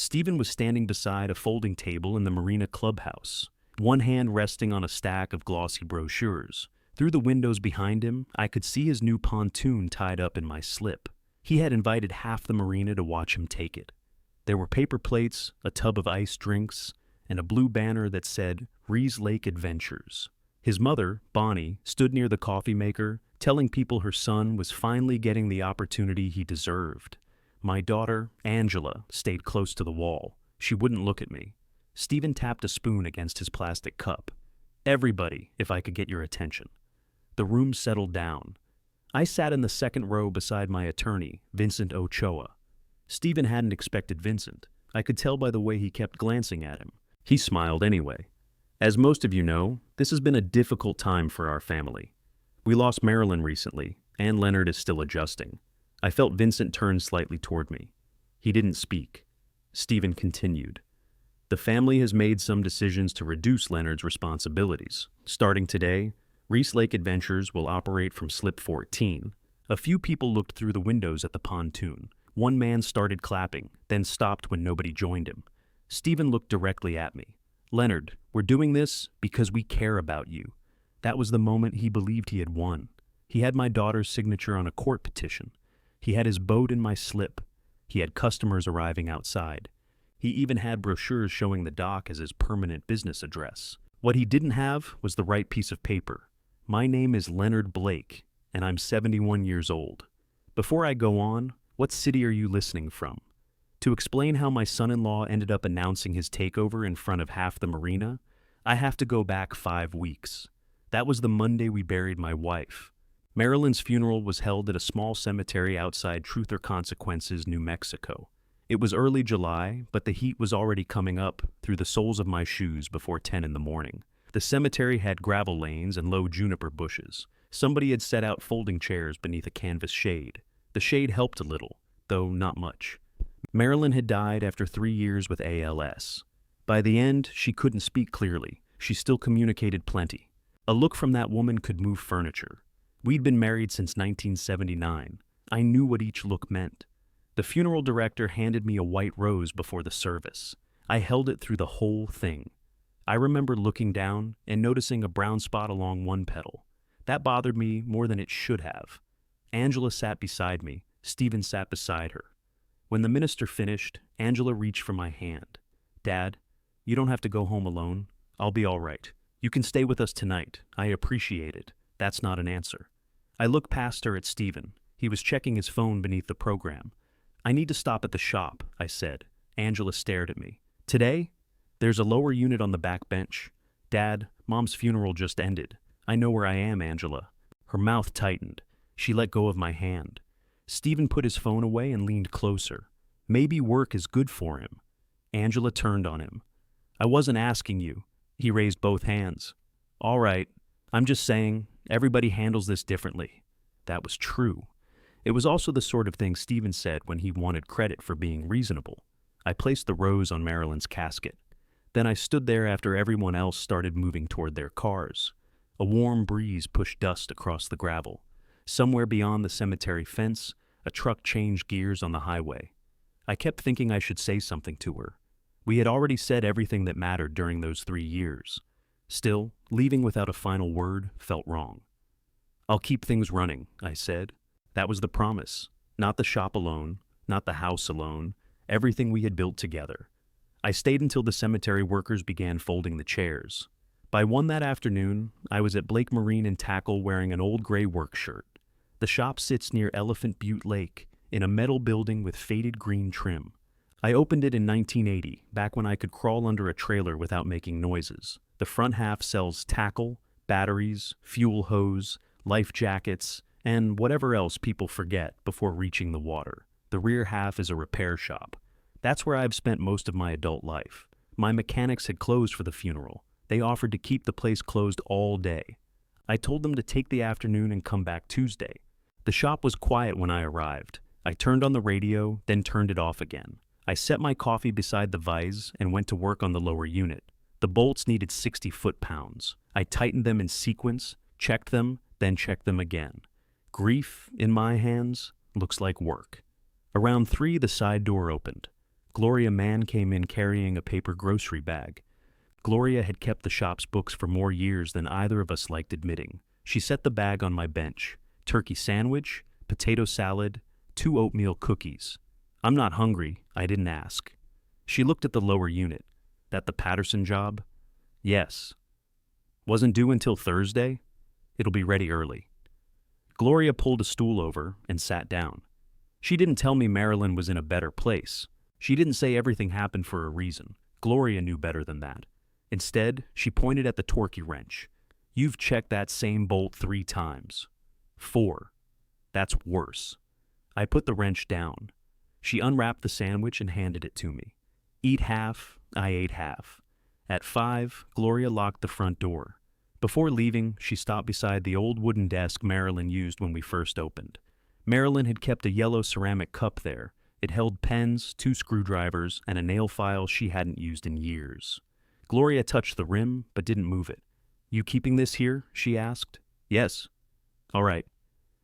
Stephen was standing beside a folding table in the Marina clubhouse, one hand resting on a stack of glossy brochures. Through the windows behind him, I could see his new pontoon tied up in my slip. He had invited half the marina to watch him take it. There were paper plates, a tub of iced drinks, and a blue banner that said, Rees Lake Adventures. His mother, Bonnie, stood near the coffee maker, telling people her son was finally getting the opportunity he deserved. My daughter, Angela, stayed close to the wall. She wouldn't look at me. Stephen tapped a spoon against his plastic cup. Everybody, if I could get your attention. The room settled down. I sat in the second row beside my attorney, Vincent Ochoa. Stephen hadn't expected Vincent. I could tell by the way he kept glancing at him. He smiled anyway. As most of you know, this has been a difficult time for our family. We lost Marilyn recently, and Leonard is still adjusting. I felt Vincent turn slightly toward me. He didn't speak. Stephen continued. The family has made some decisions to reduce Leonard's responsibilities. Starting today, Rees Lake Adventures will operate from Slip 14. A few people looked through the windows at the pontoon. One man started clapping, then stopped when nobody joined him. Stephen looked directly at me. Leonard, we're doing this because we care about you. That was the moment he believed he had won. He had my daughter's signature on a court petition. He had his boat in my slip. He had customers arriving outside. He even had brochures showing the dock as his permanent business address. What he didn't have was the right piece of paper. My name is Leonard Blake, and I'm 71 years old. Before I go on, what city are you listening from? To explain how my son-in-law ended up announcing his takeover in front of half the marina, I have to go back 5 weeks. That was the Monday we buried my wife. Marilyn's funeral was held at a small cemetery outside Truth or Consequences, New Mexico. It was early July, but the heat was already coming up through the soles of my shoes before 10 in the morning. The cemetery had gravel lanes and low juniper bushes. Somebody had set out folding chairs beneath a canvas shade. The shade helped a little, though not much. Marilyn had died after 3 years with ALS. By the end, she couldn't speak clearly. She still communicated plenty. A look from that woman could move furniture. We'd been married since 1979. I knew what each look meant. The funeral director handed me a white rose before the service. I held it through the whole thing. I remember looking down and noticing a brown spot along one petal. That bothered me more than it should have. Angela sat beside me. Stephen sat beside her. When the minister finished, Angela reached for my hand. Dad, you don't have to go home alone. I'll be all right. You can stay with us tonight. I appreciate it. That's not an answer. I looked past her at Stephen. He was checking his phone beneath the program. I need to stop at the shop, I said. Angela stared at me. Today? There's a lower unit on the back bench. Dad, Mom's funeral just ended. I know where I am, Angela. Her mouth tightened. She let go of my hand. Stephen put his phone away and leaned closer. Maybe work is good for him. Angela turned on him. I wasn't asking you. He raised both hands. All right. I'm just saying, everybody handles this differently. That was true. It was also the sort of thing Stephen said when he wanted credit for being reasonable. I placed the rose on Marilyn's casket. Then I stood there after everyone else started moving toward their cars. A warm breeze pushed dust across the gravel. Somewhere beyond the cemetery fence, a truck changed gears on the highway. I kept thinking I should say something to her. We had already said everything that mattered during those 3 years. Still, leaving without a final word felt wrong. I'll keep things running, I said. That was the promise. Not the shop alone, not the house alone, everything we had built together. I stayed until the cemetery workers began folding the chairs. By 1 that afternoon, I was at Blake Marine and Tackle wearing an old gray work shirt. The shop sits near Elephant Butte Lake, in a metal building with faded green trim. I opened it in 1980, back when I could crawl under a trailer without making noises. The front half sells tackle, batteries, fuel hose, life jackets, and whatever else people forget before reaching the water. The rear half is a repair shop. That's where I've spent most of my adult life. My mechanics had closed for the funeral. They offered to keep the place closed all day. I told them to take the afternoon and come back Tuesday. The shop was quiet when I arrived. I turned on the radio, then turned it off again. I set my coffee beside the vise and went to work on the lower unit. The bolts needed 60 foot-pounds. I tightened them in sequence, checked them, then checked them again. Grief, in my hands, looks like work. Around 3, the side door opened. Gloria Mann came in carrying a paper grocery bag. Gloria had kept the shop's books for more years than either of us liked admitting. She set the bag on my bench. Turkey sandwich, potato salad, 2 oatmeal cookies. I'm not hungry, I didn't ask. She looked at the lower unit. That the Patterson job? Yes. Wasn't due until Thursday? It'll be ready early. Gloria pulled a stool over and sat down. She didn't tell me Marilyn was in a better place. She didn't say everything happened for a reason. Gloria knew better than that. Instead, she pointed at the torquey wrench. You've checked that same bolt 3 times. 4. That's worse. I put the wrench down. She unwrapped the sandwich and handed it to me. Eat half, I ate half. At 5, Gloria locked the front door. Before leaving, she stopped beside the old wooden desk Marilyn used when we first opened. Marilyn had kept a yellow ceramic cup there. It held pens, 2 screwdrivers, and a nail file she hadn't used in years. Gloria touched the rim, but didn't move it. You keeping this here? She asked. Yes. All right.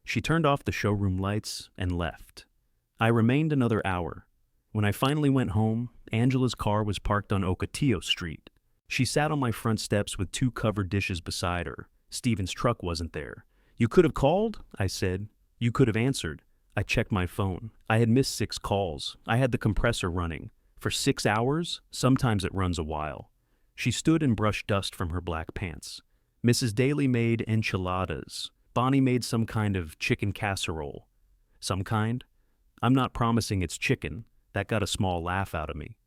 She turned off the showroom lights and left. I remained another hour. When I finally went home, Angela's car was parked on Ocotillo Street. She sat on my front steps with 2 covered dishes beside her. Stephen's truck wasn't there. You could have called, I said. You could have answered. I checked my phone. I had missed 6 calls. I had the compressor running. For 6 hours? Sometimes it runs a while. She stood and brushed dust from her black pants. Mrs. Daly made enchiladas. Bonnie made some kind of chicken casserole. Some kind? I'm not promising it's chicken. That got a small laugh out of me.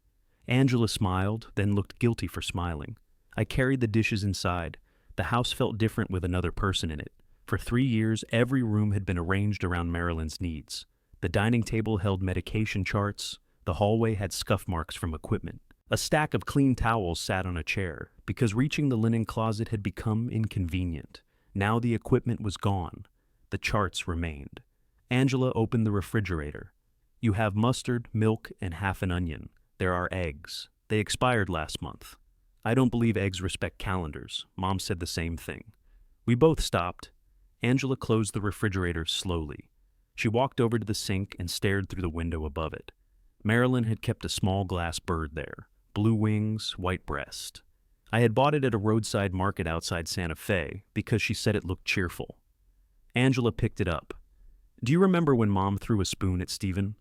Angela smiled, then looked guilty for smiling. I carried the dishes inside. The house felt different with another person in it. For 3 years, every room had been arranged around Marilyn's needs. The dining table held medication charts. The hallway had scuff marks from equipment. A stack of clean towels sat on a chair, because reaching the linen closet had become inconvenient. Now the equipment was gone. The charts remained. Angela opened the refrigerator. You have mustard, milk, and half an onion. There are eggs. They expired last month. I don't believe eggs respect calendars. Mom said the same thing. We both stopped. Angela closed the refrigerator slowly. She walked over to the sink and stared through the window above it. Marilyn had kept a small glass bird there. Blue wings, white breast. I had bought it at a roadside market outside Santa Fe because she said it looked cheerful. Angela picked it up. Do you remember when Mom threw a spoon at Stephen?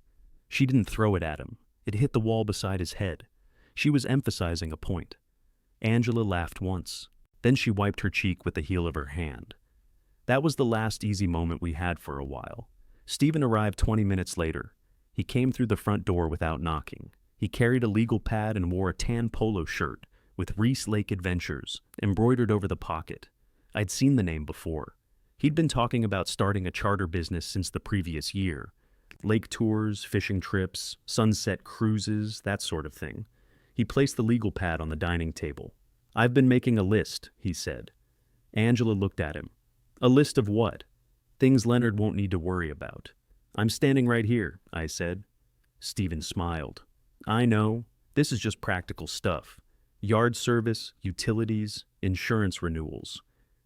She didn't throw it at him. It hit the wall beside his head. She was emphasizing a point. Angela laughed once. Then she wiped her cheek with the heel of her hand. That was the last easy moment we had for a while. Stephen arrived 20 minutes later. He came through the front door without knocking. He carried a legal pad and wore a tan polo shirt with Reese Lake Adventures embroidered over the pocket. I'd seen the name before. He'd been talking about starting a charter business since the previous year. Lake tours, fishing trips, sunset cruises, that sort of thing. He placed the legal pad on the dining table. I've been making a list, he said. Angela looked at him. A list of what? Things Leonard won't need to worry about. I'm standing right here, I said. Stephen smiled. I know. This is just practical stuff. Yard service, utilities, insurance renewals.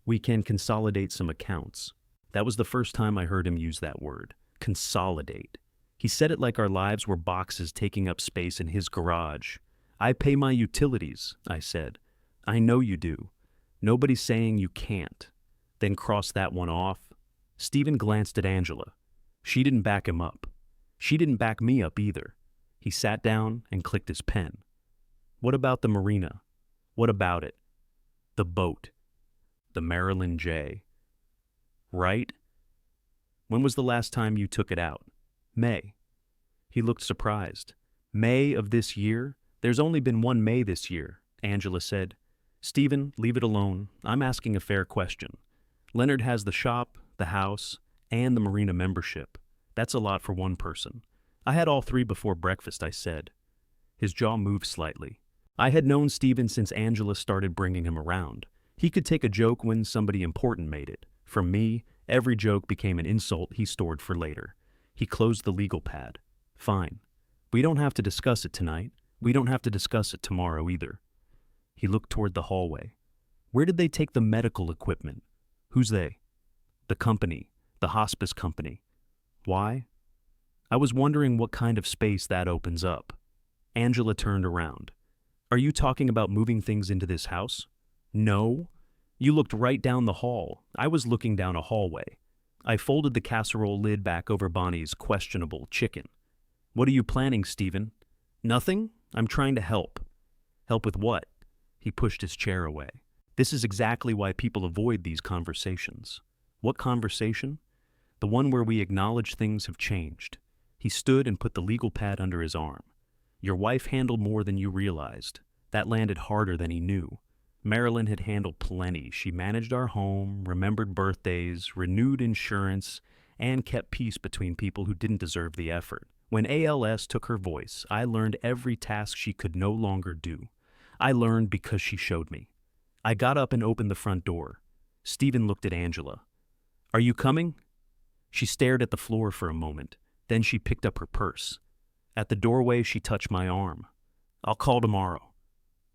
We can consolidate some accounts. That was the first time I heard him use that word. Consolidate. He said it like our lives were boxes taking up space in his garage. I pay my utilities, I said. I know you do. Nobody's saying you can't. Then cross that one off. Stephen glanced at Angela. She didn't back him up. She didn't back me up either. He sat down and clicked his pen. What about the marina? What about it? The boat. The Marilyn J. Right? When was the last time you took it out? May. He looked surprised. May of this year? There's only been one May this year, Angela said. Stephen, leave it alone. I'm asking a fair question. Leonard has the shop, the house, and the marina membership. That's a lot for one person. I had all 3 before breakfast, I said. His jaw moved slightly. I had known Stephen since Angela started bringing him around. He could take a joke when somebody important made it. For me, every joke became an insult he stored for later. He closed the legal pad. Fine. We don't have to discuss it tonight. We don't have to discuss it tomorrow either. He looked toward the hallway. Where did they take the medical equipment? Who's they? The company. The hospice company. Why? I was wondering what kind of space that opens up. Angela turned around. Are you talking about moving things into this house? No. You looked right down the hall. I was looking down a hallway. I folded the casserole lid back over Bonnie's questionable chicken. What are you planning, Stephen? Nothing. I'm trying to help. Help with what? He pushed his chair away. This is exactly why people avoid these conversations. What conversation? The one where we acknowledge things have changed. He stood and put the legal pad under his arm. Your wife handled more than you realized. That landed harder than he knew. Marilyn had handled plenty. She managed our home, remembered birthdays, renewed insurance, and kept peace between people who didn't deserve the effort. When ALS took her voice, I learned every task she could no longer do. I learned because she showed me. I got up and opened the front door. Stephen looked at Angela. Are you coming? She stared at the floor for a moment. Then she picked up her purse. At the doorway, she touched my arm. I'll call tomorrow.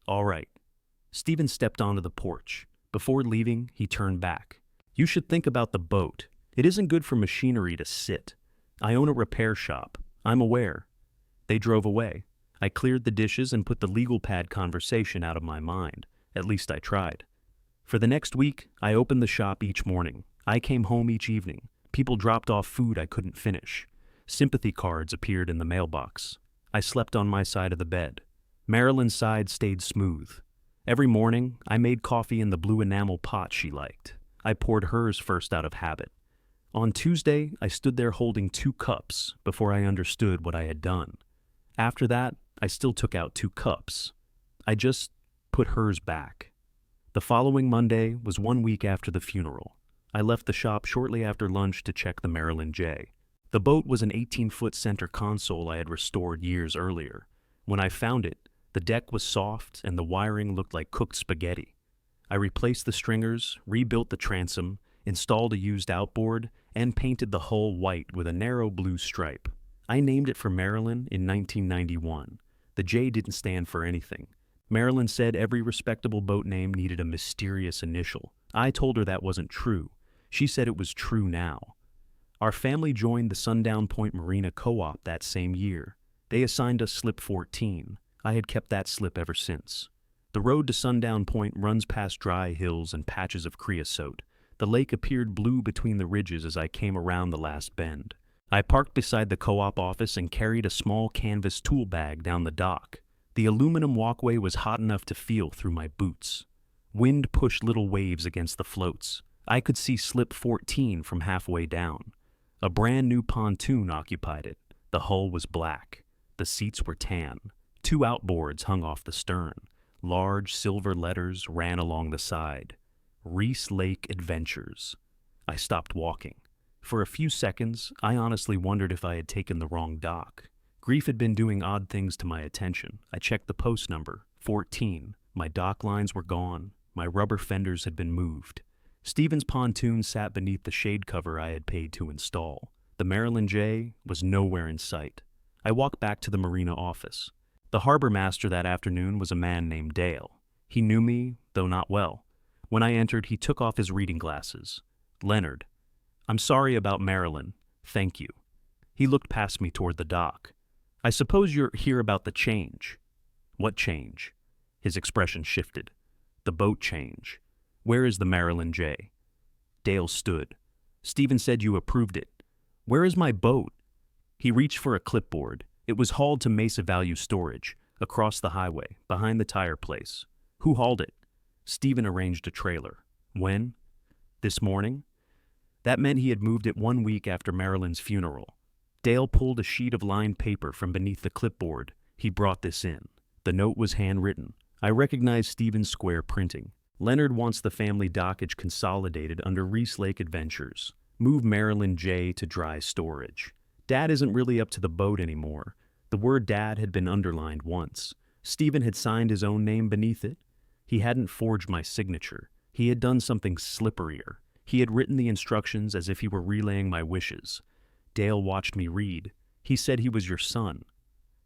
All right. Stephen stepped onto the porch. Before leaving, he turned back. You should think about the boat. It isn't good for machinery to sit. I own a repair shop. I'm aware. They drove away. I cleared the dishes and put the legal pad conversation out of my mind. At least I tried. For the next week, I opened the shop each morning. I came home each evening. People dropped off food I couldn't finish. Sympathy cards appeared in the mailbox. I slept on my side of the bed. Marilyn's side stayed smooth. Every morning, I made coffee in the blue enamel pot she liked. I poured hers first out of habit. On Tuesday, I stood there holding 2 cups before I understood what I had done. After that, I still took out 2 cups. I just put hers back. The following Monday was 1 week after the funeral. I left the shop shortly after lunch to check the Marilyn J. The boat was an 18-foot center console I had restored years earlier. When I found it, the deck was soft and the wiring looked like cooked spaghetti. I replaced the stringers, rebuilt the transom, installed a used outboard, and painted the hull white with a narrow blue stripe. I named it for Marilyn in 1991. The J didn't stand for anything. Marilyn said every respectable boat name needed a mysterious initial. I told her that wasn't true. She said it was true now. Our family joined the Sundown Point Marina Co-op that same year. They assigned us slip 14. I had kept that slip ever since. The road to Sundown Point runs past dry hills and patches of creosote. The lake appeared blue between the ridges as I came around the last bend. I parked beside the co-op office and carried a small canvas tool bag down the dock. The aluminum walkway was hot enough to feel through my boots. Wind pushed little waves against the floats. I could see slip 14 from halfway down. A brand new pontoon occupied it. The hull was black. The seats were tan. 2 outboards hung off the stern. Large silver letters ran along the side. Reese Lake Adventures. I stopped walking. For a few seconds, I honestly wondered if I had taken the wrong dock. Grief had been doing odd things to my attention. I checked the post number, 14. My dock lines were gone. My rubber fenders had been moved. Stephen's pontoon sat beneath the shade cover I had paid to install. The Marilyn J was nowhere in sight. I walked back to the marina office. The harbor master that afternoon was a man named Dale. He knew me, though not well. When I entered, he took off his reading glasses. Leonard, I'm sorry about Marilyn. Thank you. He looked past me toward the dock. I suppose you're here about the change. What change? His expression shifted. The boat change. Where is the Marilyn J? Dale stood. Stephen said you approved it. Where is my boat? He reached for a clipboard. It was hauled to Mesa Value Storage, across the highway, behind the tire place. Who hauled it? Stephen arranged a trailer. When? This morning? That meant he had moved it 1 week after Marilyn's funeral. Dale pulled a sheet of lined paper from beneath the clipboard. He brought this in. The note was handwritten. I recognized Stephen's square printing. Leonard wants the family dockage consolidated under Reese Lake Adventures. Move Marilyn J to dry storage. Dad isn't really up to the boat anymore. The word Dad had been underlined once. Stephen had signed his own name beneath it. He hadn't forged my signature. He had done something slipperier. He had written the instructions as if he were relaying my wishes. Dale watched me read. He said he was your son.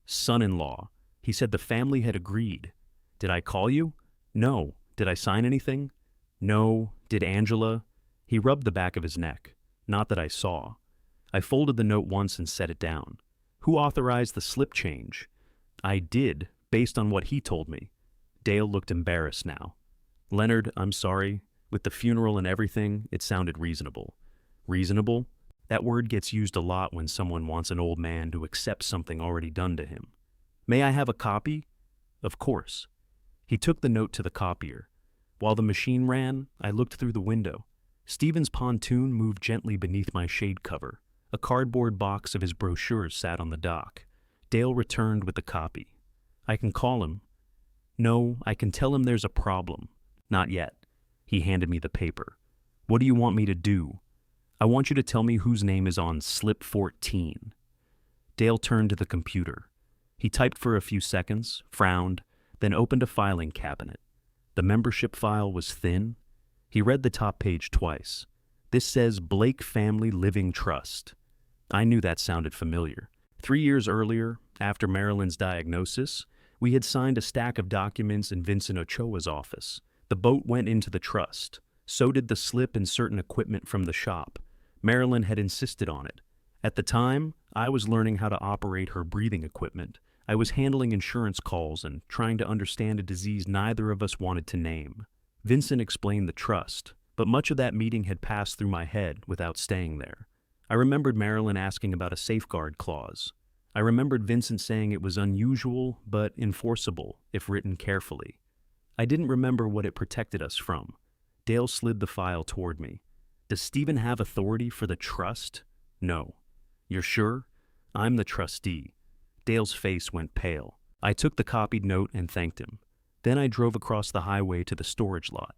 Son-in-law. He said the family had agreed. Did I call you? No. Did I sign anything? No. Did Angela? He rubbed the back of his neck. Not that I saw. I folded the note once and set it down. Who authorized the slip change? I did, based on what he told me. Dale looked embarrassed now. Leonard, I'm sorry. With the funeral and everything, it sounded reasonable. Reasonable? That word gets used a lot when someone wants an old man to accept something already done to him. May I have a copy? Of course. He took the note to the copier. While the machine ran, I looked through the window. Stephen's pontoon moved gently beneath my shade cover. A cardboard box of his brochures sat on the dock. Dale returned with the copy. I can call him. No, I can tell him there's a problem. Not yet. He handed me the paper. What do you want me to do? I want you to tell me whose name is on slip 14. Dale turned to the computer. He typed for a few seconds, frowned, then opened a filing cabinet. The membership file was thin. He read the top page twice. This says Blake Family Living Trust. I knew that sounded familiar. 3 years earlier, after Marilyn's diagnosis, we had signed a stack of documents in Vincent Ochoa's office. The boat went into the trust. So did the slip and certain equipment from the shop. Marilyn had insisted on it. At the time, I was learning how to operate her breathing equipment. I was handling insurance calls and trying to understand a disease neither of us wanted to name. Vincent explained the trust, but much of that meeting had passed through my head without staying there. I remembered Marilyn asking about a safeguard clause. I remembered Vincent saying it was unusual but enforceable if written carefully. I didn't remember what it protected us from. Dale slid the file toward me. Does Stephen have authority for the trust? No. You're sure? I'm the trustee. Dale's face went pale. I took the copied note and thanked him. Then I drove across the highway to the storage lot.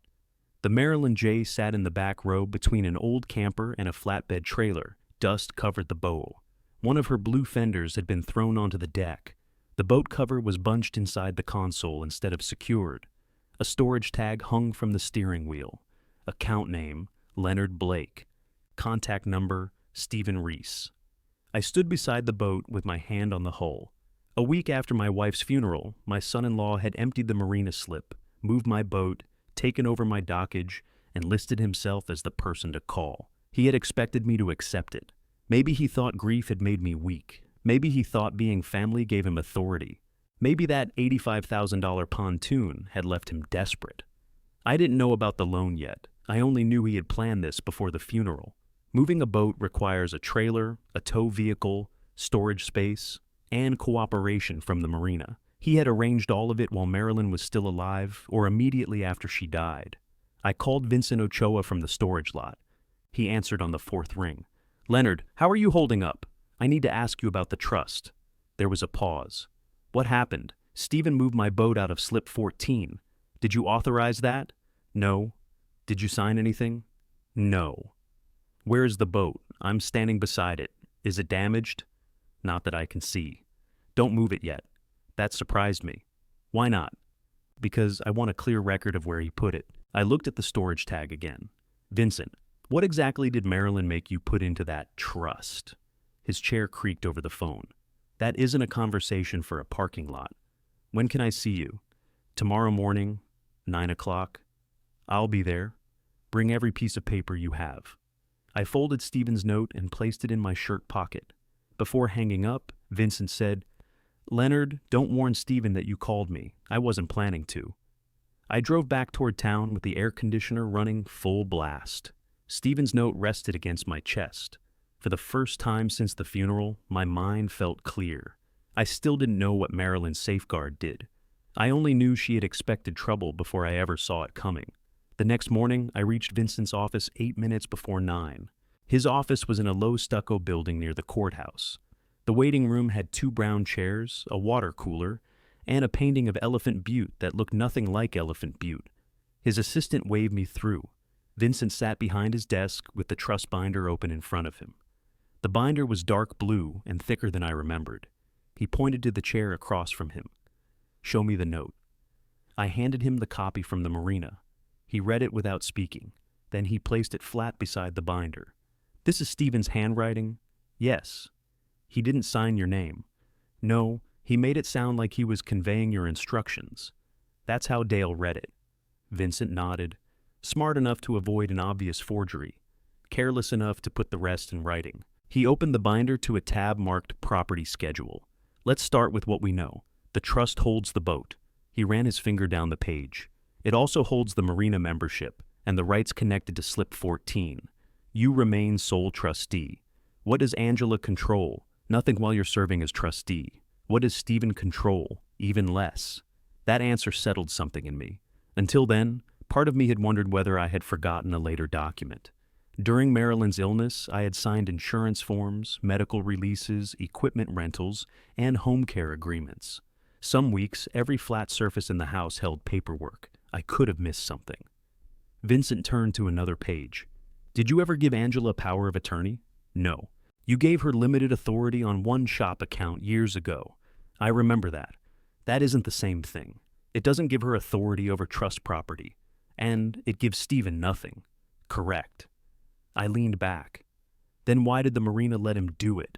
The Marilyn J sat in the back row between an old camper and a flatbed trailer. Dust covered the bow. One of her blue fenders had been thrown onto the deck. The boat cover was bunched inside the console instead of secured. A storage tag hung from the steering wheel. Account name, Leonard Blake. Contact number, Stephen Reese. I stood beside the boat with my hand on the hull. A week after my wife's funeral, my son-in-law had emptied the marina slip, moved my boat, taken over my dockage, and listed himself as the person to call. He had expected me to accept it. Maybe he thought grief had made me weak. Maybe he thought being family gave him authority. Maybe that $85,000 pontoon had left him desperate. I didn't know about the loan yet. I only knew he had planned this before the funeral. Moving a boat requires a trailer, a tow vehicle, storage space, and cooperation from the marina. He had arranged all of it while Marilyn was still alive or immediately after she died. I called Vincent Ochoa from the storage lot. He answered on the fourth ring. Leonard, how are you holding up? I need to ask you about the trust. There was a pause. What happened? Stephen moved my boat out of slip 14. Did you authorize that? No. Did you sign anything? No. Where is the boat? I'm standing beside it. Is it damaged? Not that I can see. Don't move it yet. That surprised me. Why not? Because I want a clear record of where he put it. I looked at the storage tag again. Vincent, what exactly did Marilyn make you put into that trust? His chair creaked over the phone. That isn't a conversation for a parking lot. When can I see you? Tomorrow morning, 9 o'clock. I'll be there. Bring every piece of paper you have. I folded Stephen's note and placed it in my shirt pocket. Before hanging up, Vincent said, Leonard, don't warn Stephen that you called me. I wasn't planning to. I drove back toward town with the air conditioner running full blast. Stephen's note rested against my chest. For the first time since the funeral, my mind felt clear. I still didn't know what Marilyn's safeguard did. I only knew she had expected trouble before I ever saw it coming. The next morning, I reached Vincent's office 8 minutes before 9. His office was in a low stucco building near the courthouse. The waiting room had 2 brown chairs, a water cooler, and a painting of Elephant Butte that looked nothing like Elephant Butte. His assistant waved me through. Vincent sat behind his desk with the trust binder open in front of him. The binder was dark blue and thicker than I remembered. He pointed to the chair across from him. Show me the note. I handed him the copy from the marina. He read it without speaking. Then he placed it flat beside the binder. This is Stephen's handwriting? Yes. He didn't sign your name. No, he made it sound like he was conveying your instructions. That's how Dale read it. Vincent nodded. Smart enough to avoid an obvious forgery. Careless enough to put the rest in writing. He opened the binder to a tab marked Property Schedule. Let's start with what we know. The trust holds the boat. He ran his finger down the page. It also holds the marina membership and the rights connected to slip 14. You remain sole trustee. What does Angela control? Nothing while you're serving as trustee. What does Stephen control? Even less. That answer settled something in me. Until then, part of me had wondered whether I had forgotten a later document. During Marilyn's illness, I had signed insurance forms, medical releases, equipment rentals, and home care agreements. Some weeks, every flat surface in the house held paperwork. I could have missed something. Vincent turned to another page. Did you ever give Angela power of attorney? No. You gave her limited authority on one shop account years ago. I remember that. That isn't the same thing. It doesn't give her authority over trust property. And it gives Stephen nothing. Correct. I leaned back. Then why did the marina let him do it?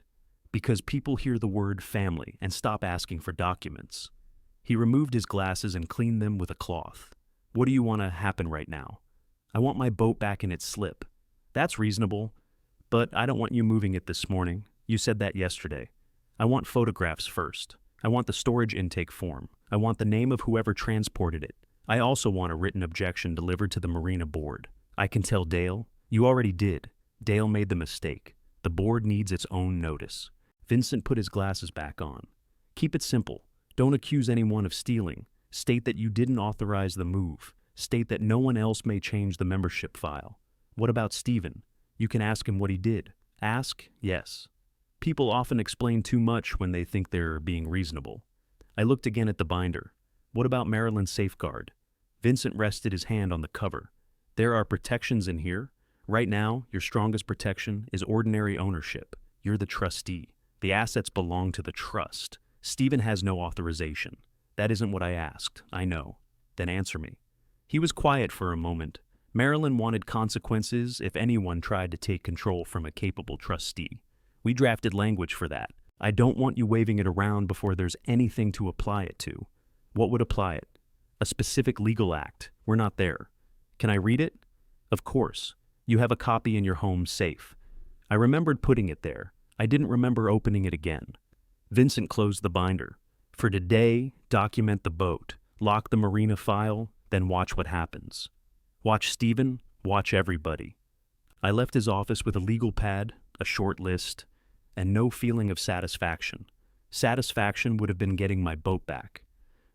Because people hear the word family and stop asking for documents. He removed his glasses and cleaned them with a cloth. What do you want to happen right now? I want my boat back in its slip. That's reasonable, but I don't want you moving it this morning. You said that yesterday. I want photographs first. I want the storage intake form. I want the name of whoever transported it. I also want a written objection delivered to the marina board. I can tell Dale. You already did. Dale made the mistake. The board needs its own notice. Vincent put his glasses back on. Keep it simple. Don't accuse anyone of stealing. State that you didn't authorize the move. State that no one else may change the membership file. What about Stephen? You can ask him what he did. Ask? Yes. People often explain too much when they think they're being reasonable. I looked again at the binder. What about Marilyn's safeguard? Vincent rested his hand on the cover. There are protections in here. Right now, your strongest protection is ordinary ownership. You're the trustee. The assets belong to the trust. Stephen has no authorization. That isn't what I asked. I know. Then answer me. He was quiet for a moment. Marilyn wanted consequences if anyone tried to take control from a capable trustee. We drafted language for that. I don't want you waving it around before there's anything to apply it to. What would apply it? A specific legal act. We're not there. Can I read it? Of course. You have a copy in your home safe. I remembered putting it there. I didn't remember opening it again. Vincent closed the binder. For today, document the boat. Lock the marina file, then watch what happens. Watch Stephen, watch everybody. I left his office with a legal pad, a short list, and no feeling of satisfaction. Satisfaction would have been getting my boat back.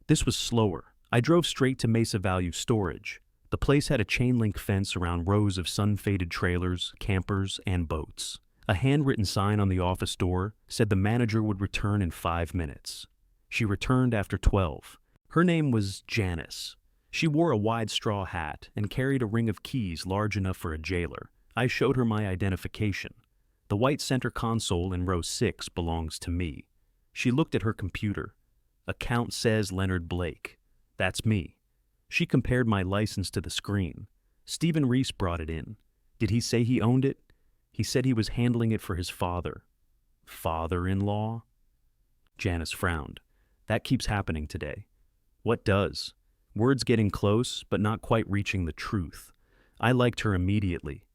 This was slower. I drove straight to Mesa Value Storage. The place had a chain-link fence around rows of sun-faded trailers, campers, and boats. A handwritten sign on the office door said the manager would return in 5 minutes. She returned after 12. Her name was Janice. She wore a wide straw hat and carried a ring of keys large enough for a jailer. I showed her my identification. The white center console in row 6 belongs to me. She looked at her computer. Account says Leonard Blake. That's me. She compared my license to the screen. Stephen Reese brought it in. Did he say he owned it? He said he was handling it for his father. Father-in-law? Janice frowned. That keeps happening today. What does? Words getting close, but not quite reaching the truth. I liked her immediately.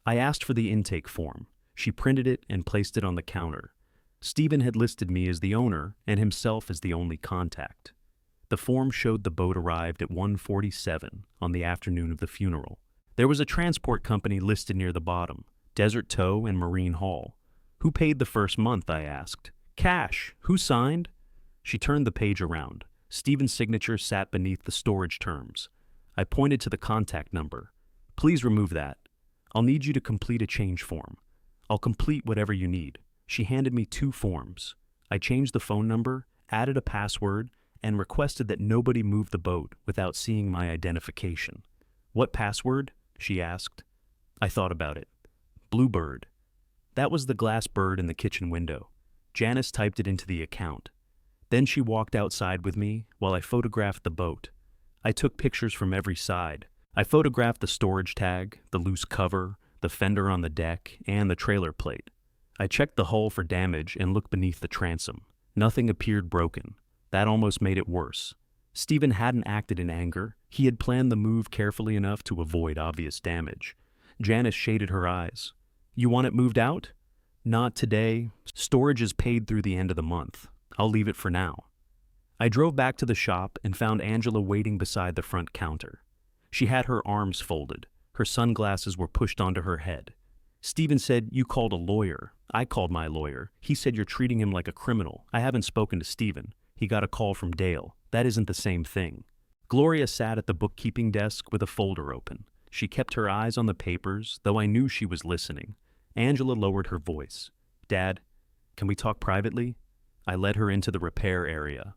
I asked for the intake form. She printed it and placed it on the counter. Stephen had listed me as the owner and himself as the only contact. The form showed the boat arrived at 1:47 on the afternoon of the funeral. There was a transport company listed near the bottom, Desert Tow and Marine Haul. Who paid the first month, I asked. Cash. Who signed? She turned the page around. Stephen's signature sat beneath the storage terms. I pointed to the contact number. Please remove that. I'll need you to complete a change form. I'll complete whatever you need. She handed me 2 forms. I changed the phone number, added a password, and requested that nobody move the boat without seeing my identification. What password? She asked. I thought about it. Bluebird. That was the glass bird in the kitchen window. Janice typed it into the account. Then she walked outside with me while I photographed the boat. I took pictures from every side. I photographed the storage tag, the loose cover, the fender on the deck, and the trailer plate. I checked the hull for damage and looked beneath the transom. Nothing appeared broken. That almost made it worse. Stephen hadn't acted in anger. He had planned the move carefully enough to avoid obvious damage. Janice shaded her eyes. You want it moved out? Not today. Storage is paid through the end of the month. I'll leave it for now. I drove back to the shop and found Angela waiting beside the front counter. She had her arms folded. Her sunglasses were pushed onto her head. Steven said, "You called a lawyer." I called my lawyer. He said you're treating him like a criminal. I haven't spoken to Steven. He got a call from Dale. That isn't the same thing. Gloria sat at the bookkeeping desk with a folder open. She kept her eyes on the papers, though I knew she was listening. Angela lowered her voice. "Dad, can we talk privately?" I led her into the repair area.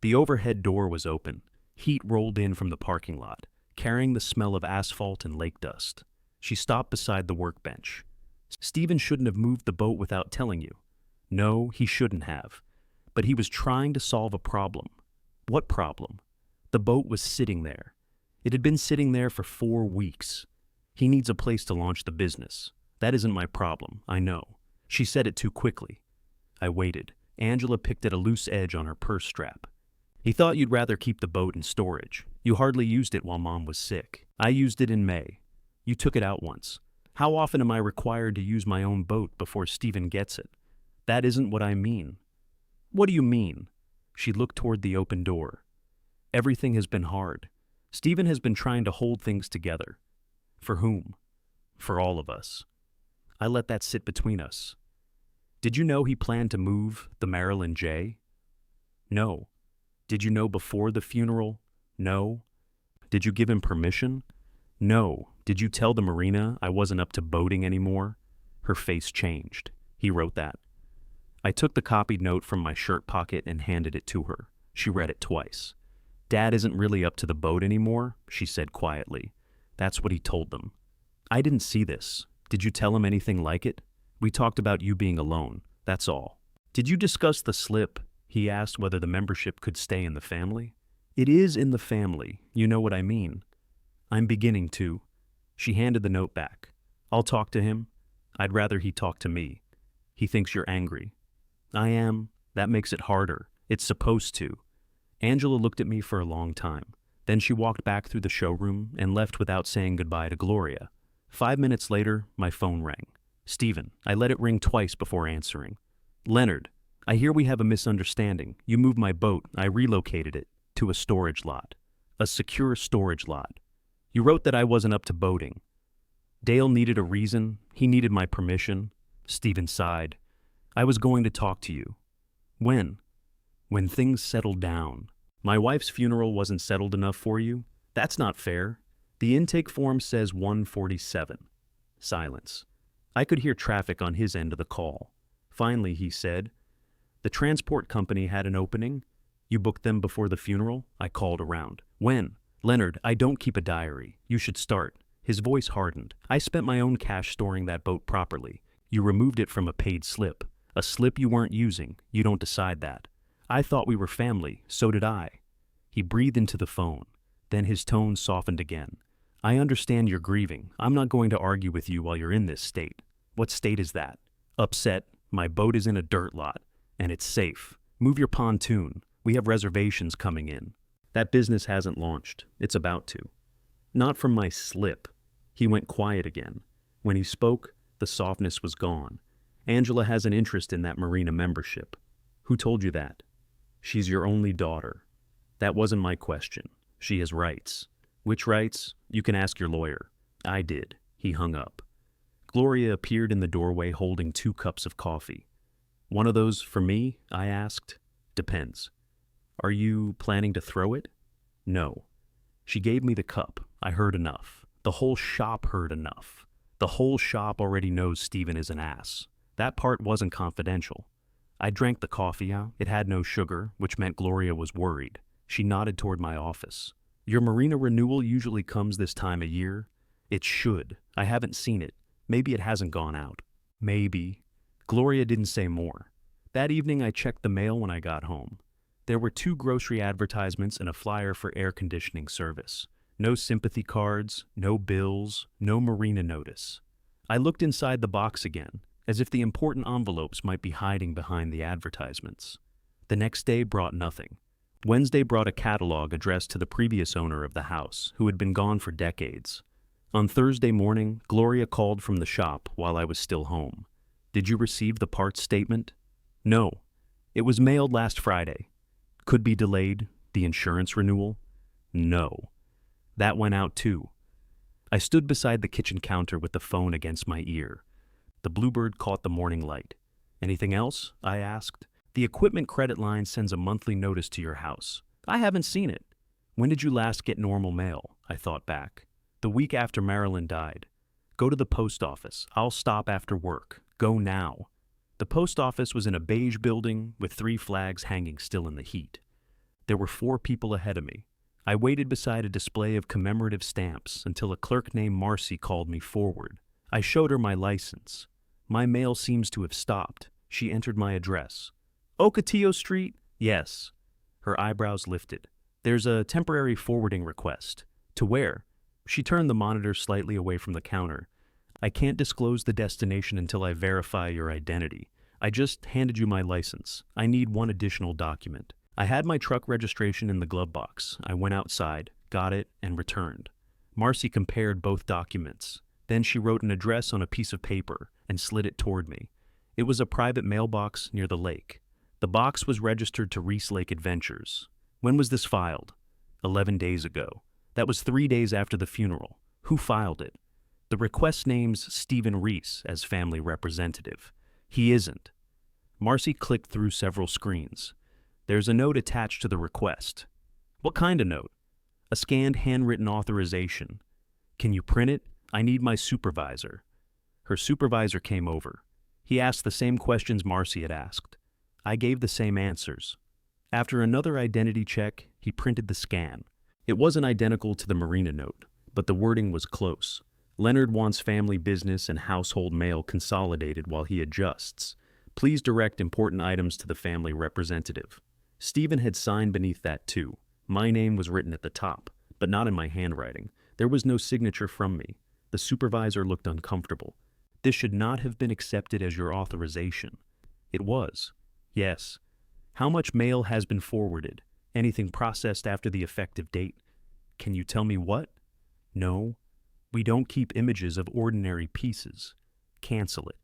The overhead door was open. Heat rolled in from the parking lot, carrying the smell of asphalt and lake dust. She stopped beside the workbench. "Steven shouldn't have moved the boat without telling you." No, he shouldn't have. But he was trying to solve a problem. What problem? The boat was sitting there. It had been sitting there for 4 weeks. He needs a place to launch the business. That isn't my problem, I know. She said it too quickly. I waited. Angela picked at a loose edge on her purse strap. "He thought you'd rather keep the boat in storage. You hardly used it while Mom was sick. I used it in May. You took it out once. How often am I required to use my own boat before Steven gets it? That isn't what I mean." "What do you mean?" She looked toward the open door. "Everything has been hard. Steven has been trying to hold things together." "For whom?" "For all of us." I let that sit between us. "Did you know he planned to move the Marilyn J?" "No." "Did you know before the funeral?" "No." "Did you give him permission?" "No." "Did you tell the marina I wasn't up to boating anymore?" Her face changed. "He wrote that." I took the copied note from my shirt pocket and handed it to her. She read it twice. "Dad isn't really up to the boat anymore," she said quietly. "That's what he told them." "I didn't see this. Did you tell him anything like it?" "We talked about you being alone. That's all." "Did you discuss the slip?" He asked whether the membership could stay in the family. "It is in the family. You know what I mean." "I'm beginning to." She handed the note back. "I'll talk to him. I'd rather he talk to me. He thinks you're angry." "I am. That makes it harder. It's supposed to." Angela looked at me for a long time. Then she walked back through the showroom and left without saying goodbye to Gloria. 5 minutes later, my phone rang. "Steven." I let it ring twice before answering. "Leonard, I hear we have a misunderstanding. You moved my boat. I relocated it to a storage lot. A secure storage lot. You wrote that I wasn't up to boating. Dale needed a reason. He needed my permission." Steven sighed. "I was going to talk to you." "When?" "When things settled down." "My wife's funeral wasn't settled enough for you? That's not fair. The intake form says 147. Silence. I could hear traffic on his end of the call. Finally, he said, "The transport company had an opening. You booked them before the funeral?" I called around. "When?" "Leonard, I don't keep a diary. You should start." His voice hardened. "I spent my own cash storing that boat properly. You removed it from a paid slip. A slip you weren't using. You don't decide that. I thought we were family. So did I." He breathed into the phone. Then his tone softened again. "I understand you're grieving. I'm not going to argue with you while you're in this state." "What state is that?" "Upset. My boat is in a dirt lot. And it's safe. Move your pontoon. We have reservations coming in." "That business hasn't launched. It's about to." "Not from my slip." He went quiet again. When he spoke, the softness was gone. "Angela has an interest in that marina membership." "Who told you that?" "She's your only daughter." "That wasn't my question. She has rights." "Which rights?" "You can ask your lawyer." "I did." He hung up. Gloria appeared in the doorway holding 2 cups of coffee. "One of those for me?" I asked. "Depends." "Are you planning to throw it?" "No." She gave me the cup. I heard enough. The whole shop heard enough. The whole shop already knows Steven is an ass. That part wasn't confidential. I drank the coffee out. It had no sugar, which meant Gloria was worried. She nodded toward my office. "Your marina renewal usually comes this time of year?" "It should. I haven't seen it. Maybe it hasn't gone out." "Maybe." Gloria didn't say more. That evening I checked the mail when I got home. There were 2 grocery advertisements and a flyer for air conditioning service. No sympathy cards, no bills, no marina notice. I looked inside the box again, as if the important envelopes might be hiding behind the advertisements. The next day brought nothing. Wednesday brought a catalog addressed to the previous owner of the house, who had been gone for decades. On Thursday morning, Gloria called from the shop while I was still home. "Did you receive the parts statement?" "No. It was mailed last Friday." Could be delayed. The insurance renewal? No. That went out too. I stood beside the kitchen counter with the phone against my ear. The Bluebird caught the morning light. Anything else? I asked. The equipment credit line sends a monthly notice to your house. I haven't seen it. When did you last get normal mail? I thought back. The week after Marilyn died. Go to the post office. I'll stop after work. Go now. The post office was in a beige building with 3 flags hanging still in the heat. There were 4 people ahead of me. I waited beside a display of commemorative stamps until a clerk named Marcy called me forward. I showed her my license. My mail seems to have stopped. She entered my address. Ocotillo Street? Yes. Her eyebrows lifted. There's a temporary forwarding request. To where? She turned the monitor slightly away from the counter. I can't disclose the destination until I verify your identity. I just handed you my license. I need one additional document. I had my truck registration in the glove box. I went outside, got it, and returned. Marcy compared both documents. Then she wrote an address on a piece of paper and slid it toward me. It was a private mailbox near the lake. The box was registered to Reese Lake Adventures. When was this filed? 11 days ago. That was 3 days after the funeral. Who filed it? The request names Stephen Reese as family representative. He isn't. Marcy clicked through several screens. There's a note attached to the request. What kind of note? A scanned handwritten authorization. Can you print it? I need my supervisor. Her supervisor came over. He asked the same questions Marcy had asked. I gave the same answers. After another identity check, he printed the scan. It wasn't identical to the Marina note, but the wording was close. Leonard wants family business and household mail consolidated while he adjusts. Please direct important items to the family representative. Stephen had signed beneath that too. My name was written at the top, but not in my handwriting. There was no signature from me. The supervisor looked uncomfortable. This should not have been accepted as your authorization. It was. Yes. How much mail has been forwarded? Anything processed after the effective date? Can you tell me what? No. We don't keep images of ordinary pieces. Cancel it.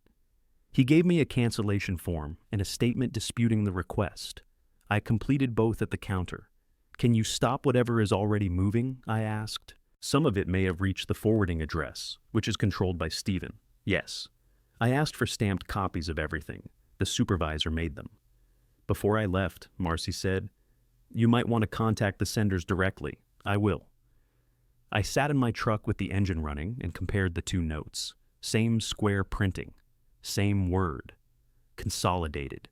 He gave me a cancellation form and a statement disputing the request. I completed both at the counter. Can you stop whatever is already moving? I asked. Some of it may have reached the forwarding address, which is controlled by Stephen. Yes. I asked for stamped copies of everything. The supervisor made them. Before I left, Marcy said, you might want to contact the senders directly. I will. I sat in my truck with the engine running and compared the 2 notes. Same square printing. Same word. Consolidated.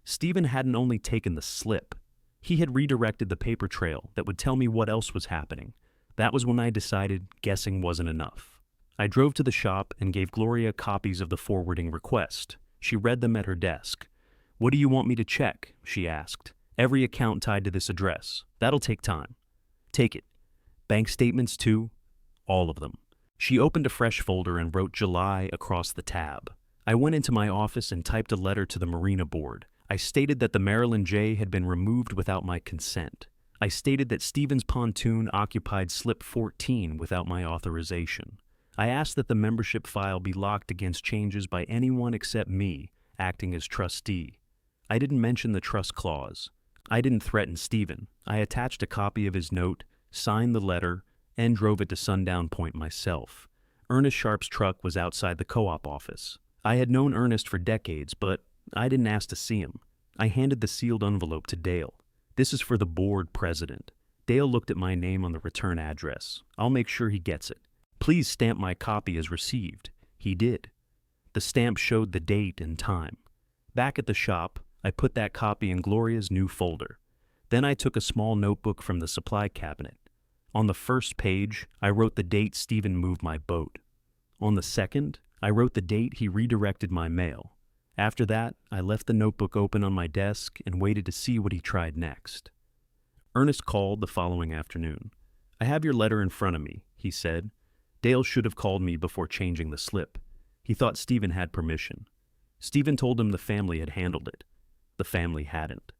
Stephen hadn't only taken the slip. He had redirected the paper trail that would tell me what else was happening. That was when I decided guessing wasn't enough. I drove to the shop and gave Gloria copies of the forwarding request. She read them at her desk. What do you want me to check? She asked. Every account tied to this address. That'll take time. Take it. Bank statements too? All of them. She opened a fresh folder and wrote July across the tab. I went into my office and typed a letter to the Marina board. I stated that the Marilyn J had been removed without my consent. I stated that Stephen's pontoon occupied slip 14 without my authorization. I asked that the membership file be locked against changes by anyone except me, acting as trustee. I didn't mention the trust clause. I didn't threaten Stephen. I attached a copy of his note, signed the letter, and drove it to Sundown Point myself. Ernest Sharp's truck was outside the co-op office. I had known Ernest for decades, but I didn't ask to see him. I handed the sealed envelope to Dale. This is for the board president. Dale looked at my name on the return address. I'll make sure he gets it. Please stamp my copy as received. He did. The stamp showed the date and time. Back at the shop, I put that copy in Gloria's new folder. Then I took a small notebook from the supply cabinet. On the first page, I wrote the date Stephen moved my boat. On the second, I wrote the date he redirected my mail. After that, I left the notebook open on my desk and waited to see what he tried next. Ernest called the following afternoon. I have your letter in front of me, he said. Dale should have called me before changing the slip. He thought Stephen had permission. Stephen told him the family had handled it. The family hadn't.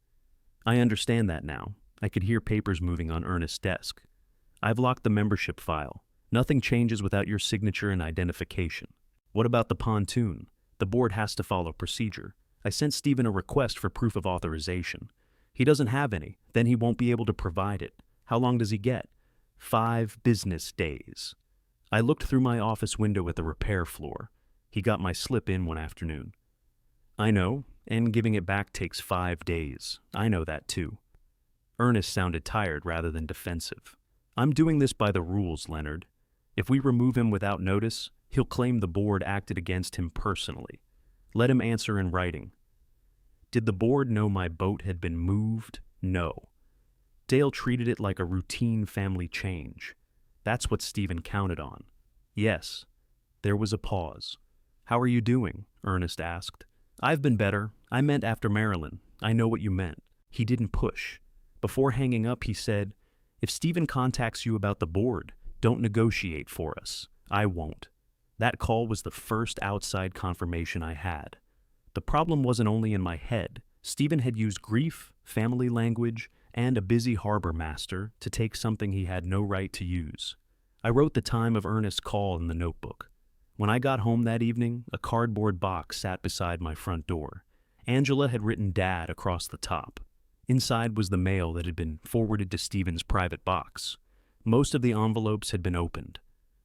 I understand that now. I could hear papers moving on Ernest's desk. I've locked the membership file. Nothing changes without your signature and identification. What about the pontoon? The board has to follow procedure. I sent Stephen a request for proof of authorization. He doesn't have any. Then he won't be able to provide it. How long does he get? 5 business days. I looked through my office window at the repair floor. He got my slip in one afternoon. I know, and giving it back takes 5 days. I know that too. Ernest sounded tired rather than defensive. I'm doing this by the rules, Leonard. If we remove him without notice, he'll claim the board acted against him personally. Let him answer in writing. Did the board know my boat had been moved? No. Dale treated it like a routine family change. That's what Stephen counted on. Yes. There was a pause. How are you doing? Ernest asked. I've been better. I meant after Marilyn. I know what you meant. He didn't push. Before hanging up, he said, if Stephen contacts you about the board, don't negotiate for us. I won't. That call was the first outside confirmation I had. The problem wasn't only in my head. Stephen had used grief, family language, and a busy harbor master to take something he had no right to use. I wrote the time of Ernest's call in the notebook. When I got home that evening, a cardboard box sat beside my front door. Angela had written Dad across the top. Inside was the mail that had been forwarded to Stephen's private box. Most of the envelopes had been opened.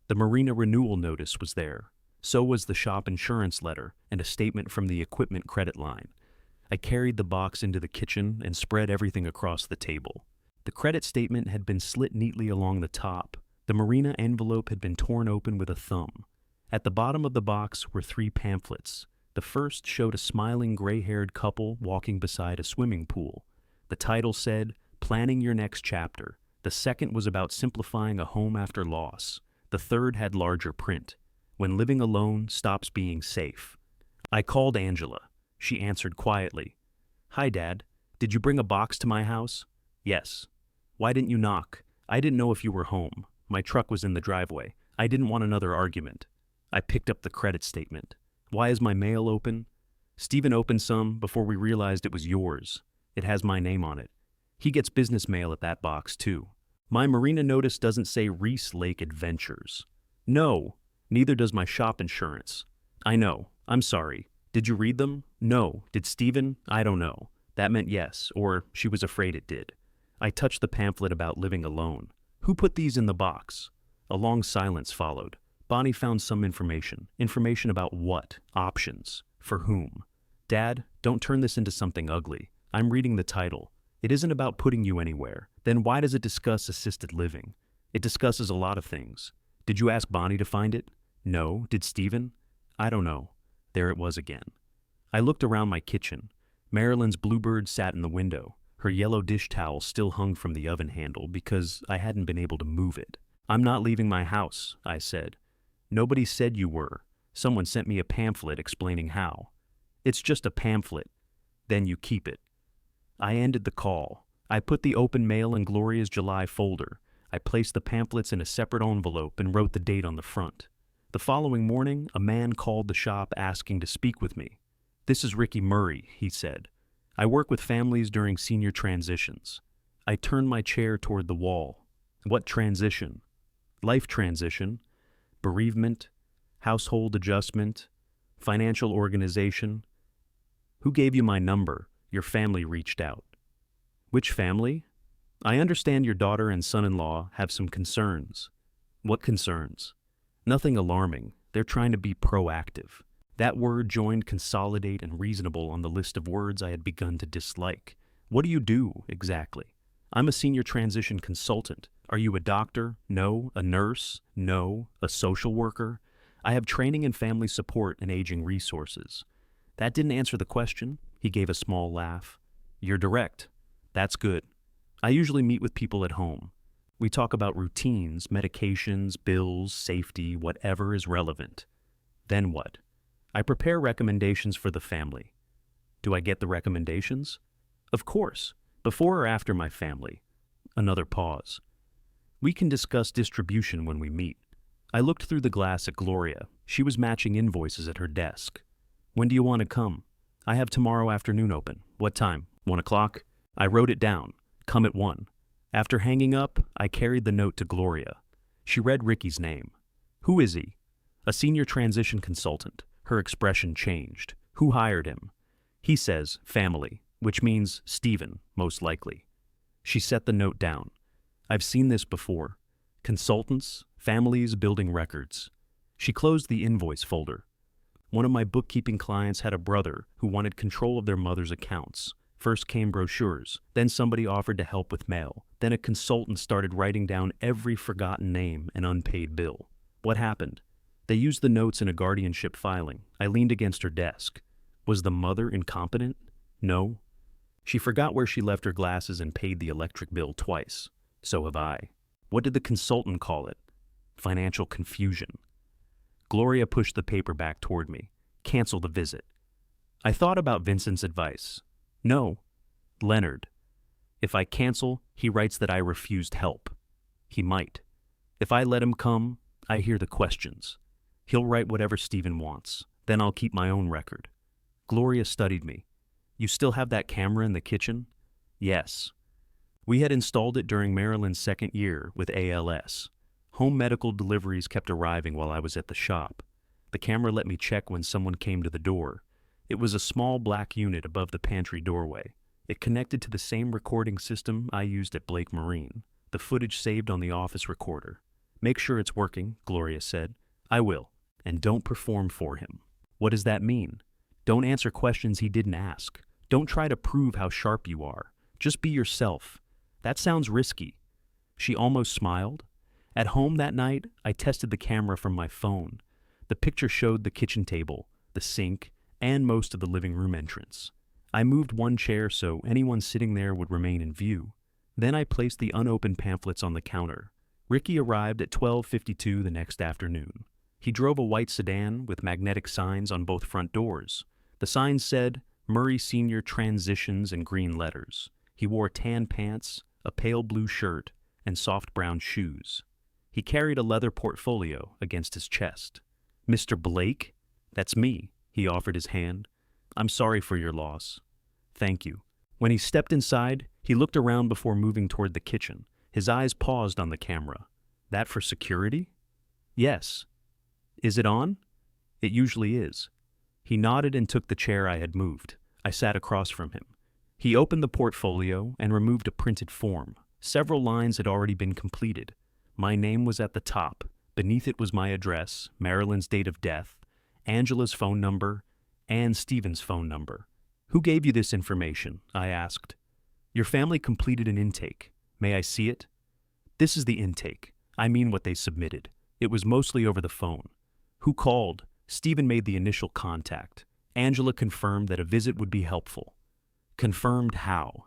The marina renewal notice was there. So was the shop insurance letter and a statement from the equipment credit line. I carried the box into the kitchen and spread everything across the table. The credit statement had been slit neatly along the top. The marina envelope had been torn open with a thumb. At the bottom of the box were 3 pamphlets. The first showed a smiling gray-haired couple walking beside a swimming pool. The title said, Planning Your Next Chapter. The second was about simplifying a home after loss. The third had larger print. When living alone stops being safe. I called Angela. She answered quietly. Hi, Dad. Did you bring a box to my house? Yes. Why didn't you knock? I didn't know if you were home. My truck was in the driveway. I didn't want another argument. I picked up the credit statement. Why is my mail open? Stephen opened some before we realized it was yours. It has my name on it. He gets business mail at that box, too. My marina notice doesn't say Reese Lake Adventures. No, neither does my shop insurance. I know. I'm sorry. Did you read them? No. Did Stephen? I don't know. That meant yes, or she was afraid it did. I touched the pamphlet about living alone. Who put these in the box? A long silence followed. Bonnie found some information. Information about what? Options. For whom? Dad, don't turn this into something ugly. I'm reading the title. It isn't about putting you anywhere. Then why does it discuss assisted living? It discusses a lot of things. Did you ask Bonnie to find it? No. Did Stephen? I don't know. There it was again. I looked around my kitchen. Marilyn's bluebird sat in the window. Her yellow dish towel still hung from the oven handle because I hadn't been able to move it. I'm not leaving my house, I said. Nobody said you were. Someone sent me a pamphlet explaining how. It's just a pamphlet. Then you keep it. I ended the call. I put the open mail in Gloria's July folder. I placed the pamphlets in a separate envelope and wrote the date on the front. The following morning, a man called the shop asking to speak with me. This is Ricky Murray, he said. I work with families during senior transitions. I turned my chair toward the wall. What transition? Life transition, bereavement, household adjustment, financial organization. Who gave you my number? Your family reached out. Which family? I understand your daughter and son-in-law have some concerns. What concerns? Nothing alarming. They're trying to be proactive. That word joined consolidate and reasonable on the list of words I had begun to dislike. What do you do, exactly? I'm a senior transition consultant. Are you a doctor? No. A nurse? No. A social worker? I have training in family support and aging resources. That didn't answer the question. He gave a small laugh. You're direct. That's good. I usually meet with people at home. We talk about routines, medications, bills, safety, whatever is relevant. Then what? I prepare recommendations for the family. Do I get the recommendations? Of course. Before or after my family? Another pause. We can discuss distribution when we meet. I looked through the glass at Gloria. She was matching invoices at her desk. When do you want to come? I have tomorrow afternoon open. What time? 1 o'clock? I wrote it down. Come at 1. After hanging up, I carried the note to Gloria. She read Ricky's name. Who is he? A senior transition consultant. Her expression changed. Who hired him? He says, family. which means Stephen, most likely. She set the note down. I've seen this before. Consultants, families building records. She closed the invoice folder. One of my bookkeeping clients had a brother who wanted control of their mother's accounts. First came brochures, then somebody offered to help with mail, then a consultant started writing down every forgotten name and unpaid bill. What happened? They used the notes in a guardianship filing. I leaned against her desk. Was the mother incompetent? No. She forgot where she left her glasses and paid the electric bill twice. So have I. What did the consultant call it? Financial confusion. Gloria pushed the paper back toward me. Cancel the visit. I thought about Vincent's advice. No. Leonard. If I cancel, he writes that I refused help. He might. If I let him come, I hear the questions. He'll write whatever Stephen wants. Then I'll keep my own record. Gloria studied me. You still have that camera in the kitchen? Yes. We had installed it during Marilyn's second year with ALS. Home medical deliveries kept arriving while I was at the shop. The camera let me check when someone came to the door. It was a small black unit above the pantry doorway. It connected to the same recording system I used at Blake Marine. The footage saved on the office recorder. Make sure it's working, Gloria said. I will. And don't perform for him. What does that mean? Don't answer questions he didn't ask. Don't try to prove how sharp you are. Just be yourself. That sounds risky. She almost smiled. At home that night, I tested the camera from my phone. The picture showed the kitchen table, the sink, and most of the living room entrance. I moved one chair so anyone sitting there would remain in view. Then I placed the unopened pamphlets on the counter. Ricky arrived at 12:52 the next afternoon. He drove a white sedan with magnetic signs on both front doors. The signs said, Murray Sr. Transitions in green letters. He wore tan pants, a pale blue shirt, and soft brown shoes. He carried a leather portfolio against his chest. Mr. Blake? That's me. He offered his hand. I'm sorry for your loss. Thank you. When he stepped inside, he looked around before moving toward the kitchen. His eyes paused on the camera. That for security? Yes. Is it on? It usually is. He nodded and took the chair I had moved. I sat across from him. He opened the portfolio and removed a printed form. Several lines had already been completed. My name was at the top. Beneath it was my address, Marilyn's date of death, Angela's phone number, and Stephen's phone number. Who gave you this information? I asked. Your family completed an intake. May I see it? This is the intake. I mean what they submitted. It was mostly over the phone. Who called? Stephen made the initial contact. Angela confirmed that a visit would be helpful. Confirmed how?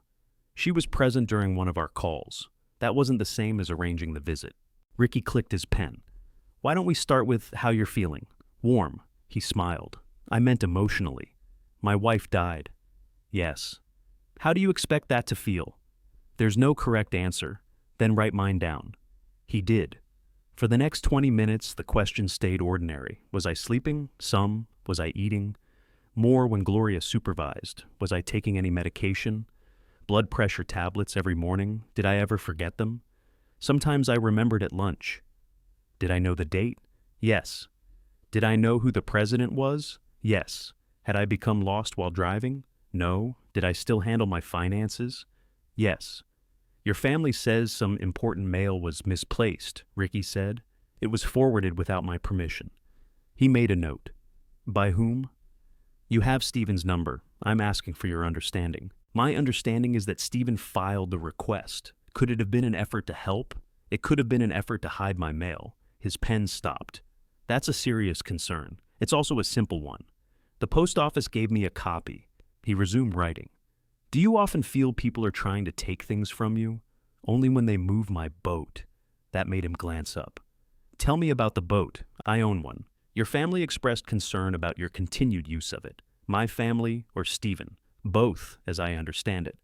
She was present during one of our calls. That wasn't the same as arranging the visit. Ricky clicked his pen. Why don't we start with how you're feeling? Warm. He smiled. I meant emotionally. My wife died. Yes. How do you expect that to feel? There's no correct answer. Then write mine down. He did. For the next 20 minutes, the questions stayed ordinary. Was I sleeping? Some. Was I eating? More when Gloria supervised. Was I taking any medication? Blood pressure tablets every morning. Did I ever forget them? Sometimes I remembered at lunch. Did I know the date? Yes. Did I know who the president was? Yes. Had I become lost while driving? No. Did I still handle my finances? Yes. Your family says some important mail was misplaced, Ricky said. It was forwarded without my permission. He made a note. By whom? You have Stephen's number. I'm asking for your understanding. My understanding is that Stephen filed the request. Could it have been an effort to help? It could have been an effort to hide my mail. His pen stopped. That's a serious concern. It's also a simple one. The post office gave me a copy. He resumed writing. Do you often feel people are trying to take things from you? Only when they move my boat. That made him glance up. Tell me about the boat. I own one. Your family expressed concern about your continued use of it. My family or Stephen? Both, as I understand it.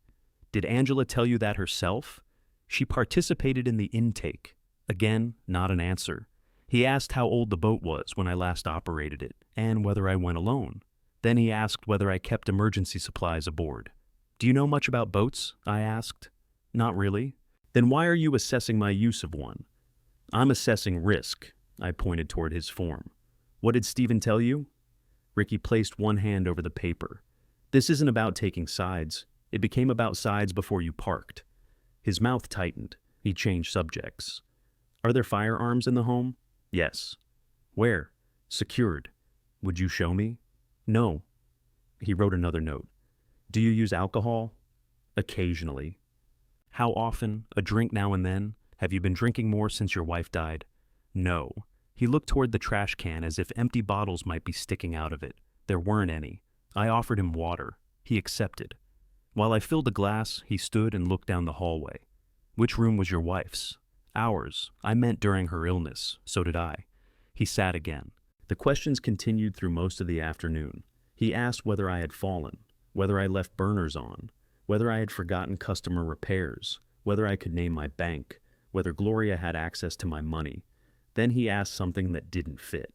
Did Angela tell you that herself? She participated in the intake. Again, not an answer. He asked how old the boat was when I last operated it, and whether I went alone. Then he asked whether I kept emergency supplies aboard. Do you know much about boats? I asked. Not really. Then why are you assessing my use of one? I'm assessing risk. I pointed toward his form. What did Stephen tell you? Ricky placed one hand over the paper. This isn't about taking sides. It became about sides before you parked. His mouth tightened. He changed subjects. Are there firearms in the home? Yes. Where? Secured. Would you show me? No. He wrote another note. Do you use alcohol? Occasionally. How often? A drink now and then? Have you been drinking more since your wife died? No. He looked toward the trash can as if empty bottles might be sticking out of it. There weren't any. I offered him water. He accepted. While I filled a glass, he stood and looked down the hallway. Which room was your wife's? Ours. I meant during her illness. So did I. He sat again. The questions continued through most of the afternoon. He asked whether I had fallen, whether I left burners on, whether I had forgotten customer repairs, whether I could name my bank, whether Gloria had access to my money. Then he asked something that didn't fit.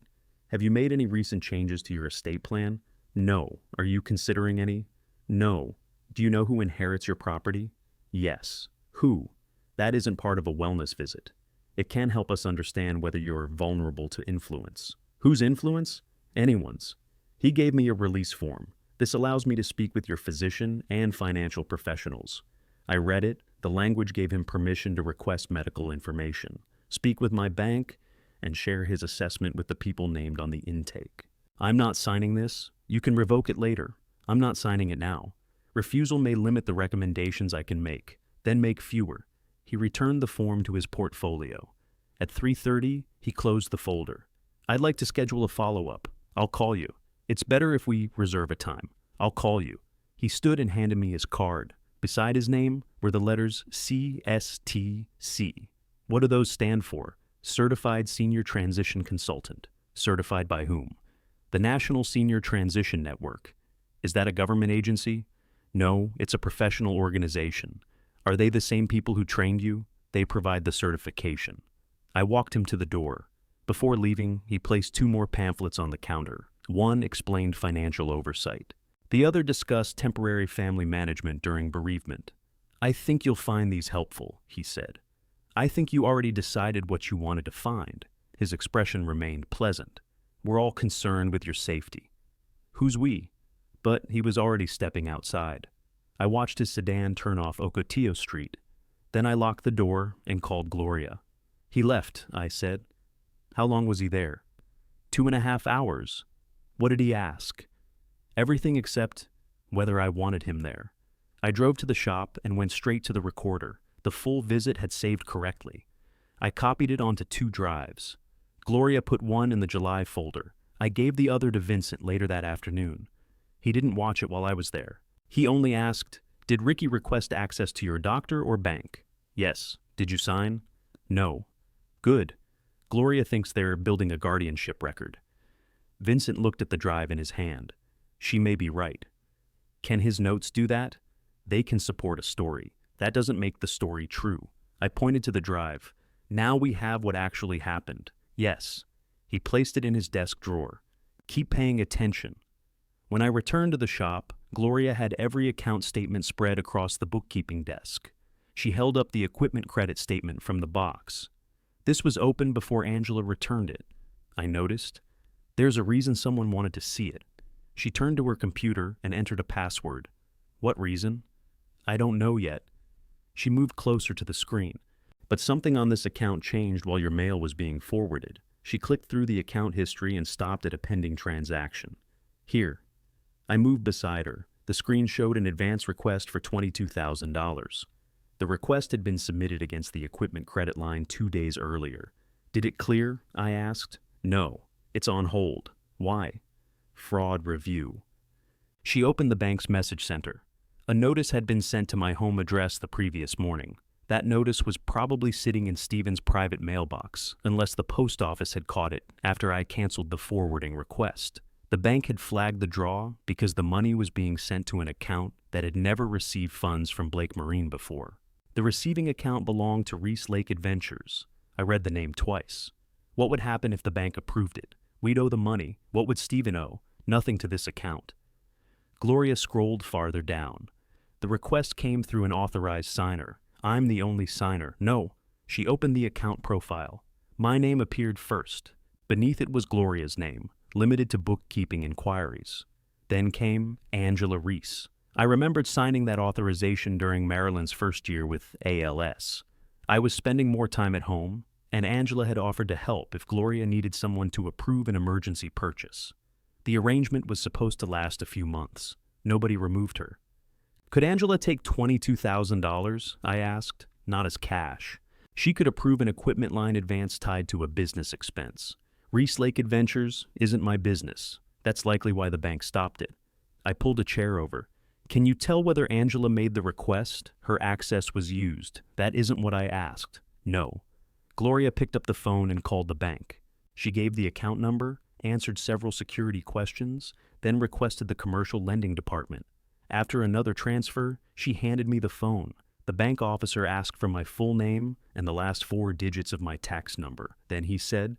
Have you made any recent changes to your estate plan? No. Are you considering any? No. Do you know who inherits your property? Yes. Who? That isn't part of a wellness visit. It can help us understand whether you're vulnerable to influence. Whose influence? Anyone's. He gave me a release form. This allows me to speak with your physician and financial professionals. I read it. The language gave him permission to request medical information, speak with my bank, and share his assessment with the people named on the intake. I'm not signing this. You can revoke it later. I'm not signing it now. Refusal may limit the recommendations I can make, then make fewer. He returned the form to his portfolio. At 3:30, he closed the folder. I'd like to schedule a follow-up. I'll call you. It's better if we reserve a time. I'll call you. He stood and handed me his card. Beside his name were the letters CSTC. What do those stand for? Certified Senior Transition Consultant. Certified by whom? The National Senior Transition Network. Is that a government agency? No, it's a professional organization. Are they the same people who trained you? They provide the certification. I walked him to the door. Before leaving, he placed 2 more pamphlets on the counter. One explained financial oversight. The other discussed temporary family management during bereavement. I think you'll find these helpful, he said. I think you already decided what you wanted to find. His expression remained pleasant. We're all concerned with your safety. Who's we? But he was already stepping outside. I watched his sedan turn off Ocotillo Street. Then I locked the door and called Gloria. He left, I said. How long was he there? 2.5 hours. What did he ask? Everything except whether I wanted him there. I drove to the shop and went straight to the recorder. The full visit had saved correctly. I copied it onto 2 drives. Gloria put one in the July folder. I gave the other to Vincent later that afternoon. He didn't watch it while I was there. He only asked, did Ricky request access to your doctor or bank? Yes. Did you sign? No. Good. Gloria thinks they're building a guardianship record. Vincent looked at the drive in his hand. She may be right. Can his notes do that? They can support a story. That doesn't make the story true. I pointed to the drive. Now we have what actually happened. Yes. He placed it in his desk drawer. Keep paying attention. When I returned to the shop, Gloria had every account statement spread across the bookkeeping desk. She held up the equipment credit statement from the box. This was open before Angela returned it. I noticed. There's a reason someone wanted to see it. She turned to her computer and entered a password. What reason? I don't know yet. She moved closer to the screen. But something on this account changed while your mail was being forwarded. She clicked through the account history and stopped at a pending transaction. Here. I moved beside her. The screen showed an advance request for $22,000. The request had been submitted against the equipment credit line 2 days earlier. Did it clear? I asked. No. It's on hold. Why? Fraud review. She opened the bank's message center. A notice had been sent to my home address the previous morning. That notice was probably sitting in Stephen's private mailbox, unless the post office had caught it after I canceled the forwarding request. The bank had flagged the draw because the money was being sent to an account that had never received funds from Blake Marine before. The receiving account belonged to Reese Lake Adventures. I read the name twice. What would happen if the bank approved it? We'd owe the money. What would Stephen owe? Nothing to this account. Gloria scrolled farther down. The request came through an authorized signer. I'm the only signer. No. She opened the account profile. My name appeared first. Beneath it was Gloria's name, limited to bookkeeping inquiries. Then came Angela Reese. I remembered signing that authorization during Marilyn's first year with ALS. I was spending more time at home, and Angela had offered to help if Gloria needed someone to approve an emergency purchase. The arrangement was supposed to last a few months. Nobody removed her. Could Angela take $22,000? I asked, not as cash. She could approve an equipment line advance tied to a business expense. Reese Lake Adventures isn't my business. That's likely why the bank stopped it. I pulled a chair over. Can you tell whether Angela made the request? Her access was used. That isn't what I asked. No. Gloria picked up the phone and called the bank. She gave the account number, answered several security questions, then requested the commercial lending department. After another transfer, she handed me the phone. The bank officer asked for my full name and the last 4 digits of my tax number. Then he said,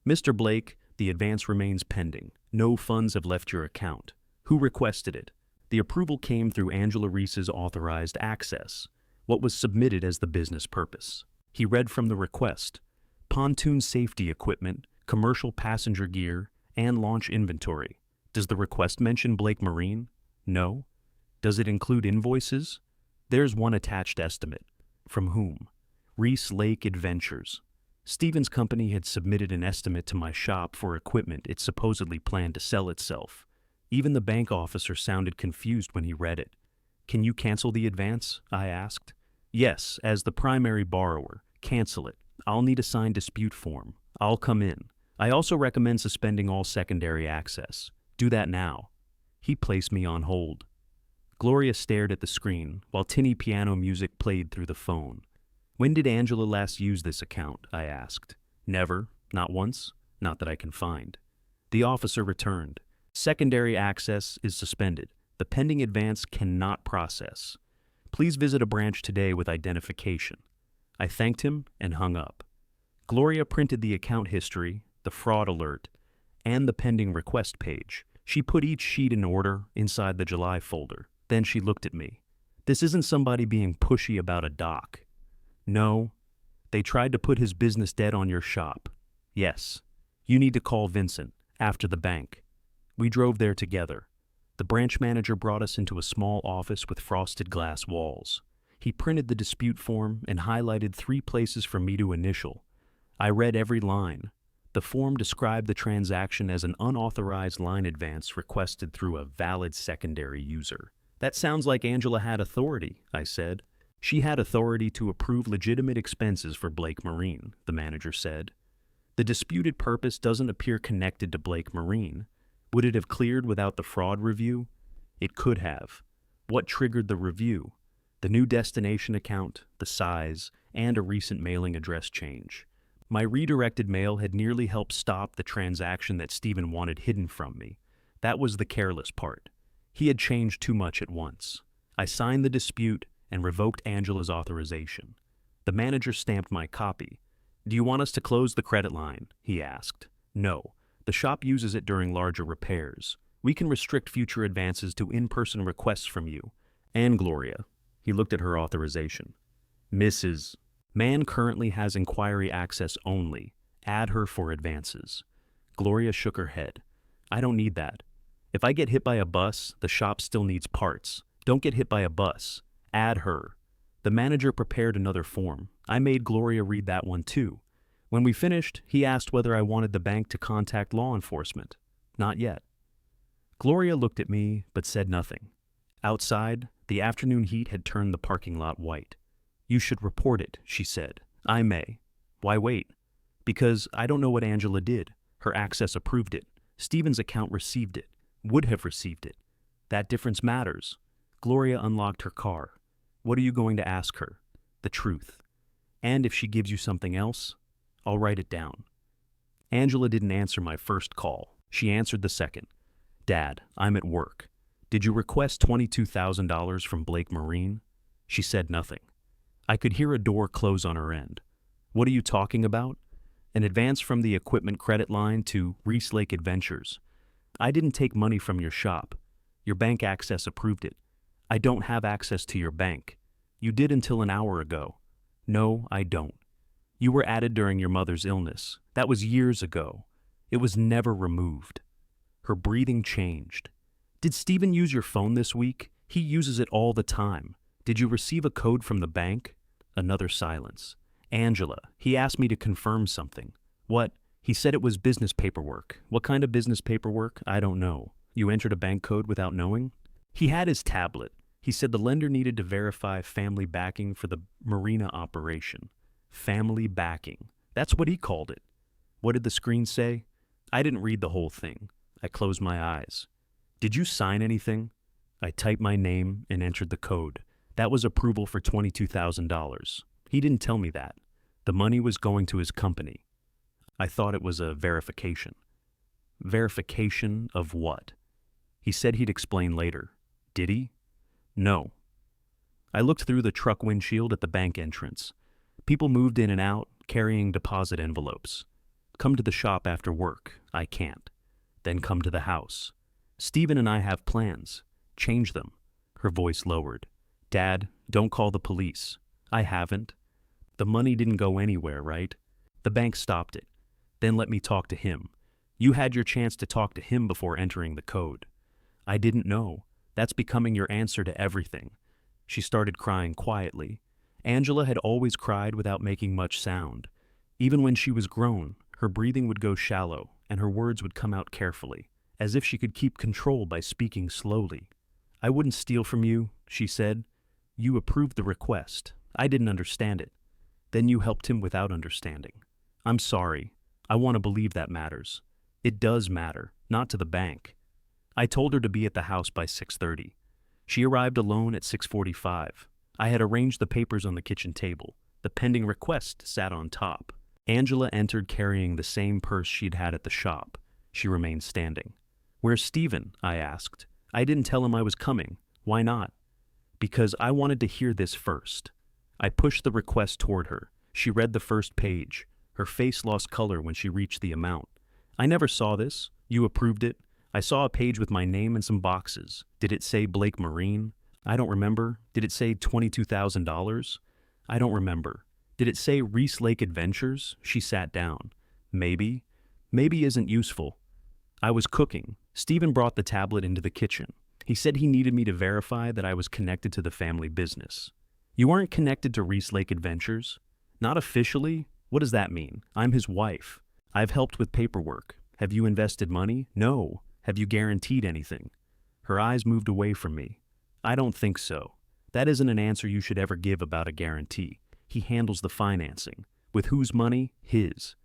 "Mr. Blake, the advance remains pending. No funds have left your account. Who requested it?" The approval came through Angela Reese's authorized access, what was submitted as the business purpose. He read from the request: pontoon safety equipment, commercial passenger gear, and launch inventory. Does the request mention Blake Marine? No. Does it include invoices? There's one attached estimate. From whom? Reese Lake Adventures. Stephen's company had submitted an estimate to my shop for equipment it supposedly planned to sell itself. Even the bank officer sounded confused when he read it. Can you cancel the advance? I asked. Yes, as the primary borrower. Cancel it. I'll need a signed dispute form. I'll come in. I also recommend suspending all secondary access. Do that now. He placed me on hold. Gloria stared at the screen while tinny piano music played through the phone. When did Angela last use this account? I asked. Never. Not once. Not that I can find. The officer returned. Secondary access is suspended. The pending advance cannot process. Please visit a branch today with identification. I thanked him and hung up. Gloria printed the account history, the fraud alert, and the pending request page. She put each sheet in order inside the July folder. Then she looked at me. This isn't somebody being pushy about a dock. No. They tried to put his business debt on your shop. Yes. You need to call Vincent, after the bank. We drove there together. The branch manager brought us into a small office with frosted glass walls. He printed the dispute form and highlighted 3 places for me to initial. I read every line. The form described the transaction as an unauthorized line advance requested through a valid secondary user. That sounds like Angela had authority, I said. She had authority to approve legitimate expenses for Blake Marine, the manager said. The disputed purpose doesn't appear connected to Blake Marine. Would it have cleared without the fraud review? It could have. What triggered the review? The new destination account, the size, and a recent mailing address change. My redirected mail had nearly helped stop the transaction that Stephen wanted hidden from me. That was the careless part. He had changed too much at once. I signed the dispute and revoked Angela's authorization. The manager stamped my copy. Do you want us to close the credit line? He asked. No. The shop uses it during larger repairs. We can restrict future advances to in-person requests from you. And Gloria. He looked at her authorization. Mrs. Man currently has inquiry access only. Add her for advances. Gloria shook her head. I don't need that. If I get hit by a bus, the shop still needs parts. Don't get hit by a bus. Add her. The manager prepared another form. I made Gloria read that one too. When we finished, he asked whether I wanted the bank to contact law enforcement. Not yet. Gloria looked at me, but said nothing. Outside, the afternoon heat had turned the parking lot white. You should report it, she said. I may. Why wait? Because I don't know what Angela did. Her access approved it. Stephen's account received it. Would have received it. That difference matters. Gloria unlocked her car. What are you going to ask her? The truth. And if she gives you something else, I'll write it down. Angela didn't answer my first call. She answered the second. Dad, I'm at work. Did you request $22,000 from Blake Marine? She said nothing. I could hear a door close on her end. What are you talking about? An advance from the equipment credit line to Reese Lake Adventures. I didn't take money from your shop. Your bank access approved it. I don't have access to your bank. You did until an hour ago. No, I don't. You were added during your mother's illness. That was years ago. It was never removed. Her breathing changed. Did Stephen use your phone this week? He uses it all the time. Did you receive a code from the bank? Another silence. Angela, he asked me to confirm something. What? He said it was business paperwork. What kind of business paperwork? I don't know. You entered a bank code without knowing? He had his tablet. He said the lender needed to verify family backing for the marina operation. Family backing. That's what he called it. What did the screen say? I didn't read the whole thing. I closed my eyes. Did you sign anything? I typed my name and entered the code. That was approval for $22,000. He didn't tell me that. The money was going to his company. I thought it was a verification. Verification of what? He said he'd explain later. Did he? No. I looked through the truck windshield at the bank entrance. People moved in and out, carrying deposit envelopes. Come to the shop after work. I can't. Then come to the house. Stephen and I have plans. Change them. Her voice lowered. Dad, don't call the police. I haven't. The money didn't go anywhere, right? The bank stopped it. Then let me talk to him. You had your chance to talk to him before entering the code. I didn't know. That's becoming your answer to everything. She started crying quietly. Angela had always cried without making much sound. Even when she was grown, her breathing would go shallow and her words would come out carefully, as if she could keep control by speaking slowly. I wouldn't steal from you, she said. You approved the request. I didn't understand it. Then you helped him without understanding. I'm sorry. I want to believe that matters. It does matter, not to the bank. I told her to be at the house by 6:30. She arrived alone at 6:45. I had arranged the papers on the kitchen table. The pending request sat on top. Angela entered carrying the same purse she'd had at the shop. She remained standing. Where's Stephen? I asked. I didn't tell him I was coming. Why not? Because I wanted to hear this first. I pushed the request toward her. She read the first page. Her face lost color when she reached the amount. I never saw this. You approved it. I saw a page with my name and some boxes. Did it say Blake Marine? I don't remember. Did it say $22,000? I don't remember. Did it say Reese Lake Adventures? She sat down. Maybe. Maybe isn't useful. I was cooking. Stephen brought the tablet into the kitchen. He said he needed me to verify that I was connected to the family business. You aren't connected to Reese Lake Adventures? Not officially? What does that mean? I'm his wife. I've helped with paperwork. Have you invested money? No. Have you guaranteed anything? Her eyes moved away from me. I don't think so. That isn't an answer you should ever give about a guarantee. He handles the financing. With whose money? His.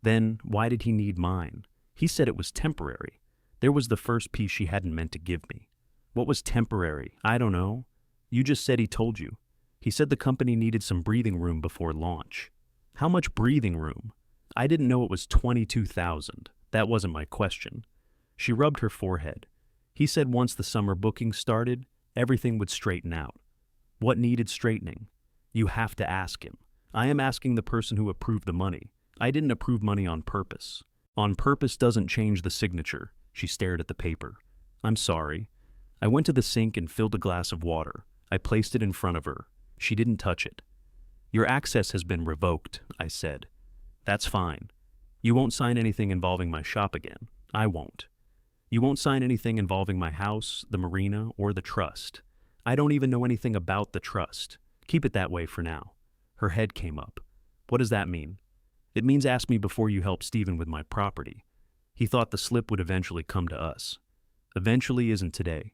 Then, why did he need mine? He said it was temporary. There was the first piece she hadn't meant to give me. What was temporary? I don't know. You just said he told you. He said the company needed some breathing room before launch. How much breathing room? I didn't know it was $22,000. That wasn't my question. She rubbed her forehead. He said once the summer bookings started, everything would straighten out. What needed straightening? You have to ask him. I am asking the person who approved the money. I didn't approve money on purpose. On purpose doesn't change the signature. She stared at the paper. I'm sorry. I went to the sink and filled a glass of water. I placed it in front of her. She didn't touch it. Your access has been revoked, I said. That's fine. You won't sign anything involving my shop again. I won't. You won't sign anything involving my house, the marina, or the trust. I don't even know anything about the trust. Keep it that way for now. Her head came up. What does that mean? It means ask me before you help Stephen with my property. He thought the slip would eventually come to us. Eventually isn't today.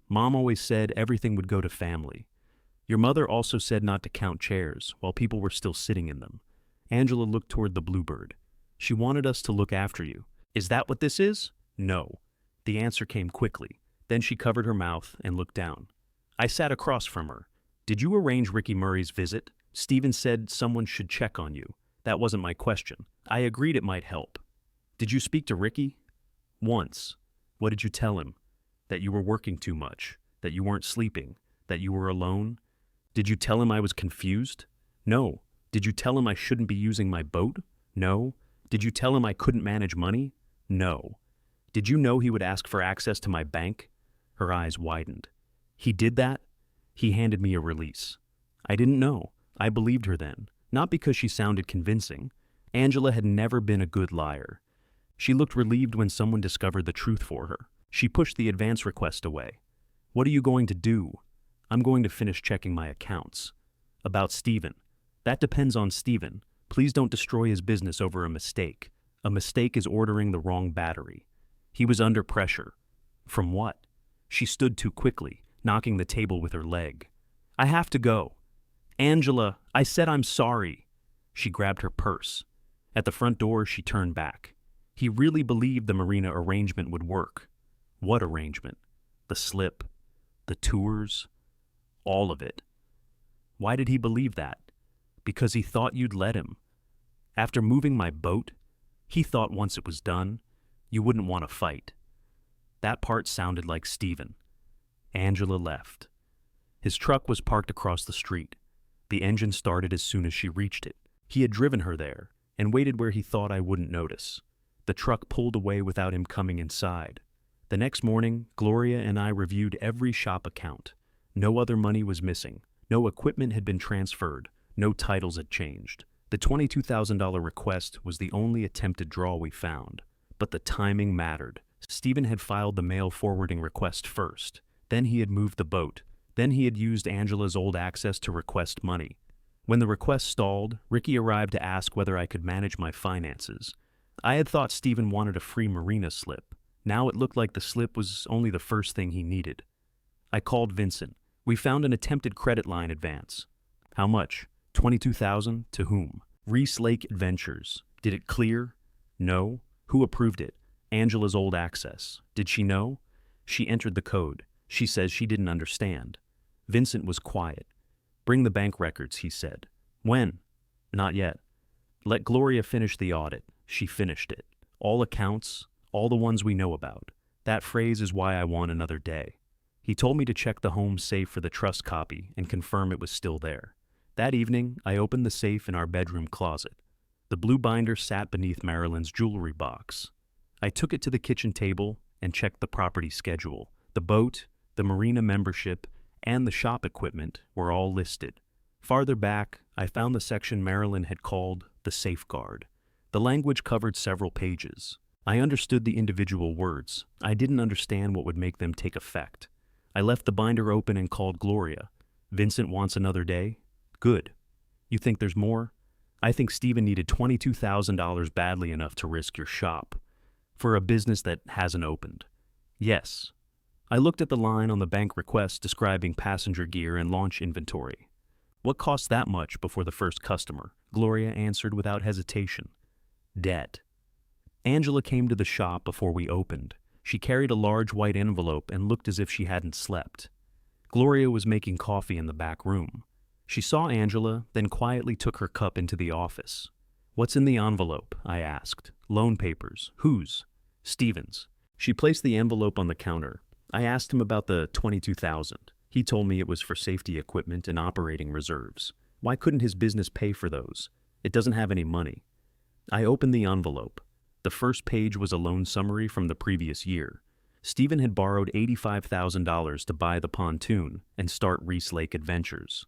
Mom always said everything would go to family. Your mother also said not to count chairs while people were still sitting in them. Angela looked toward the bluebird. She wanted us to look after you. Is that what this is? No. The answer came quickly. Then she covered her mouth and looked down. I sat across from her. Did you arrange Ricky Murray's visit? Stephen said someone should check on you. That wasn't my question. I agreed it might help. Did you speak to Ricky? Once. What did you tell him? That you were working too much, that you weren't sleeping, that you were alone? Did you tell him I was confused? No. Did you tell him I shouldn't be using my boat? No. Did you tell him I couldn't manage money? No. Did you know he would ask for access to my bank? Her eyes widened. He did that? He handed me a release. I didn't know. I believed her then, not because she sounded convincing. Angela had never been a good liar. She looked relieved when someone discovered the truth for her. She pushed the advance request away. What are you going to do? I'm going to finish checking my accounts. About Steven. That depends on Steven. Please don't destroy his business over a mistake. A mistake is ordering the wrong battery. He was under pressure. From what? She stood too quickly, knocking the table with her leg. I have to go. Angela, I said I'm sorry. She grabbed her purse. At the front door, she turned back. He really believed the Marina arrangement would work. What arrangement? The slip? The tours? All of it. Why did he believe that? Because he thought you'd let him. After moving my boat, he thought once it was done, you wouldn't want to fight. That part sounded like Steven. Angela left. His truck was parked across the street. The engine started as soon as she reached it. He had driven her there and waited where he thought I wouldn't notice. The truck pulled away without him coming inside. The next morning, Gloria and I reviewed every shop account. No other money was missing. No equipment had been transferred. No titles had changed. The $22,000 request was the only attempted draw we found. But the timing mattered. Steven had filed the mail forwarding request first. Then he had moved the boat. Then he had used Angela's old access to request money. When the request stalled, Ricky arrived to ask whether I could manage my finances. I had thought Steven wanted a free Marina slip. Now it looked like the slip was only the first thing he needed. I called Vincent. We found an attempted credit line advance. How much? $22,000? To whom? Reese Lake Adventures. Did it clear? No. Who approved it? Angela's old access. Did she know? She entered the code. She says she didn't understand. Vincent was quiet. Bring the bank records, he said. When? Not yet. Let Gloria finish the audit. She finished it. All accounts, all the ones we know about. That phrase is why I want another day. He told me to check the home safe for the trust copy and confirm it was still there. That evening, I opened the safe in our bedroom closet. The blue binder sat beneath Marilyn's jewelry box. I took it to the kitchen table and checked the property schedule. The boat, the Marina membership, and the shop equipment were all listed. Farther back, I found the section Marilyn had called the safeguard. The language covered several pages. I understood the individual words. I didn't understand what would make them take effect. I left the binder open and called Gloria. Vincent wants another day? Good. You think there's more? I think Steven needed $22,000 badly enough to risk your shop. For a business that hasn't opened. Yes. I looked at the line on the bank request describing passenger gear and launch inventory. What cost that much before the first customer? Gloria answered without hesitation. Debt. Angela came to the shop before we opened. She carried a large white envelope and looked as if she hadn't slept. Gloria was making coffee in the back room. She saw Angela, then quietly took her cup into the office. What's in the envelope? I asked. Loan papers. Whose? Steven's. She placed the envelope on the counter. I asked him about the $22,000. He told me it was for safety equipment and operating reserves. Why couldn't his business pay for those? It doesn't have any money. I opened the envelope. The first page was a loan summary from the previous year. Steven had borrowed $85,000 to buy the pontoon and start Reese Lake Adventures.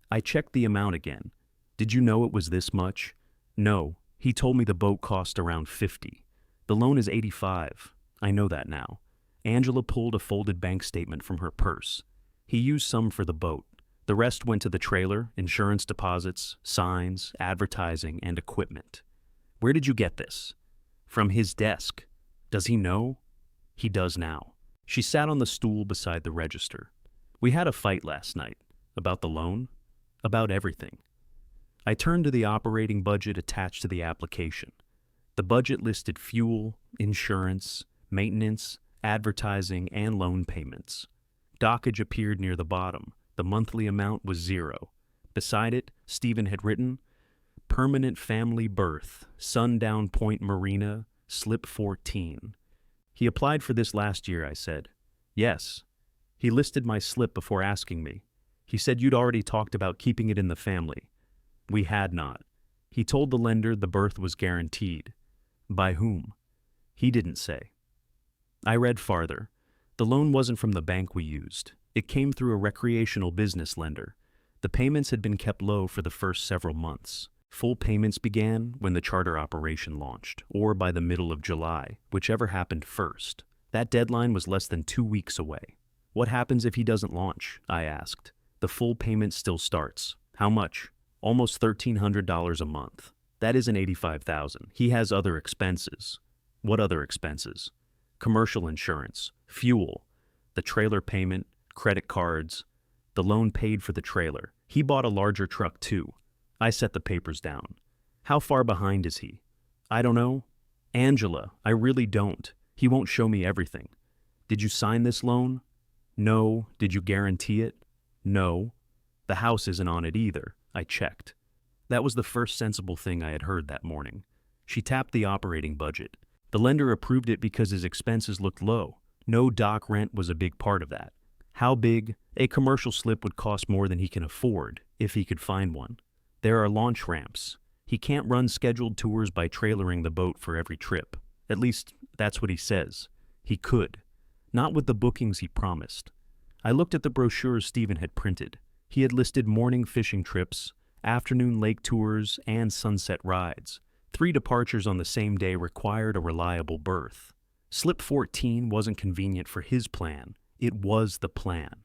I checked the amount again. Did you know it was this much? No. He told me the boat cost around $50. The loan is $85. I know that now. Angela pulled a folded bank statement from her purse. He used some for the boat. The rest went to the trailer, insurance deposits, signs, advertising, and equipment. Where did you get this? From his desk. Does he know? He does now. She sat on the stool beside the register. We had a fight last night. About the loan? About everything. I turned to the operating budget attached to the application. The budget listed fuel, insurance, maintenance, advertising, and loan payments. Dockage appeared near the bottom. The monthly amount was $0. Beside it, Steven had written, Permanent Family Berth, Sundown Point Marina, Slip 14. He applied for this last year, I said. Yes. He listed my slip before asking me. He said you'd already talked about keeping it in the family. We had not. He told the lender the berth was guaranteed. By whom? He didn't say. I read farther. The loan wasn't from the bank we used. It came through a recreational business lender. The payments had been kept low for the first several months. Full payments began when the charter operation launched, or by the middle of July, whichever happened first. That deadline was less than 2 weeks away. What happens if he doesn't launch? I asked. The full payment still starts. How much? Almost $1,300 a month. That isn't $85,000. He has other expenses. What other expenses? Commercial insurance, fuel, the trailer payment, credit cards. The loan paid for the trailer. He bought a larger truck too. I set the papers down. How far behind is he? I don't know. Angela, I really don't. He won't show me everything. Did you sign this loan? No. Did you guarantee it? No. The house isn't on it either. I checked. That was the first sensible thing I had heard that morning. She tapped the operating budget. The lender approved it because his expenses looked low. No dock rent was a big part of that. How big? A commercial slip would cost more than he can afford, if he could find one. There are launch ramps. He can't run scheduled tours by trailering the boat for every trip. At least, that's what he says. He could. Not with the bookings he promised. I looked at the brochures Stephen had printed. He had listed morning fishing trips, afternoon lake tours, and sunset rides. 3 departures on the same day required a reliable berth. Slip 14 wasn't convenient for his plan. It was the plan.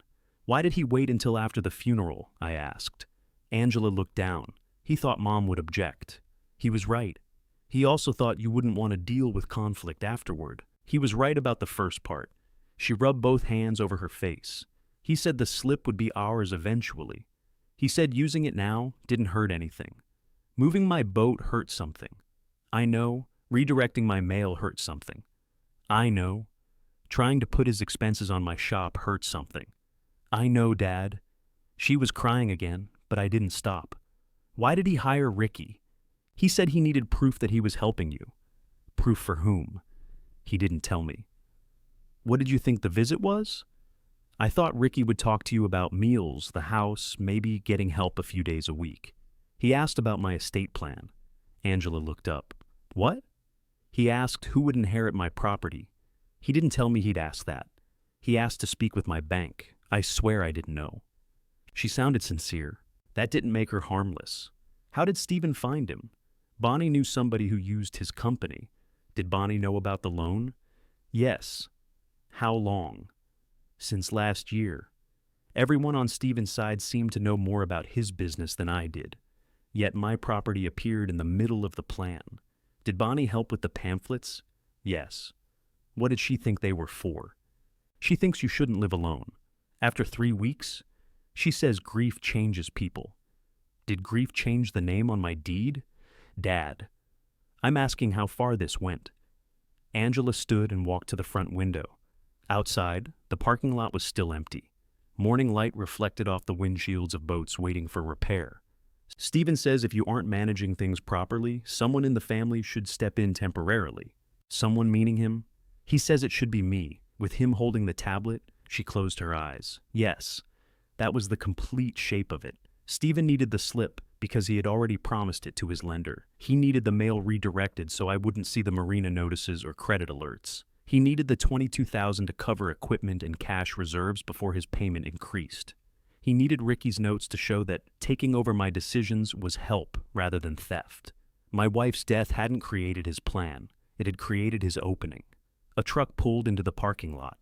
Why did he wait until after the funeral? I asked. Angela looked down. He thought Mom would object. He was right. He also thought you wouldn't want to deal with conflict afterward. He was right about the first part. She rubbed both hands over her face. He said the slip would be ours eventually. He said using it now didn't hurt anything. Moving my boat hurt something. I know. Redirecting my mail hurt something. I know. Trying to put his expenses on my shop hurt something. I know, Dad. She was crying again, but I didn't stop. Why did he hire Ricky? He said he needed proof that he was helping you. Proof for whom? He didn't tell me. What did you think the visit was? I thought Ricky would talk to you about meals, the house, maybe getting help a few days a week. He asked about my estate plan. Angela looked up. What? He asked who would inherit my property. He didn't tell me he'd ask that. He asked to speak with my bank. I swear I didn't know. She sounded sincere. That didn't make her harmless. How did Stephen find him? Bonnie knew somebody who used his company. Did Bonnie know about the loan? Yes. How long? Since last year. Everyone on Stephen's side seemed to know more about his business than I did. Yet my property appeared in the middle of the plan. Did Bonnie help with the pamphlets? Yes. What did she think they were for? She thinks you shouldn't live alone. After 3 weeks, she says grief changes people. Did grief change the name on my deed? Dad. I'm asking how far this went. Angela stood and walked to the front window. Outside, the parking lot was still empty. Morning light reflected off the windshields of boats waiting for repair. Stephen says if you aren't managing things properly, someone in the family should step in temporarily. Someone meaning him? He says it should be me. With him holding the tablet, she closed her eyes. Yes, that was the complete shape of it. Stephen needed the slip because he had already promised it to his lender. He needed the mail redirected so I wouldn't see the marina notices or credit alerts. He needed the $22,000 to cover equipment and cash reserves before his payment increased. He needed Ricky's notes to show that taking over my decisions was help rather than theft. My wife's death hadn't created his plan. It had created his opening. A truck pulled into the parking lot.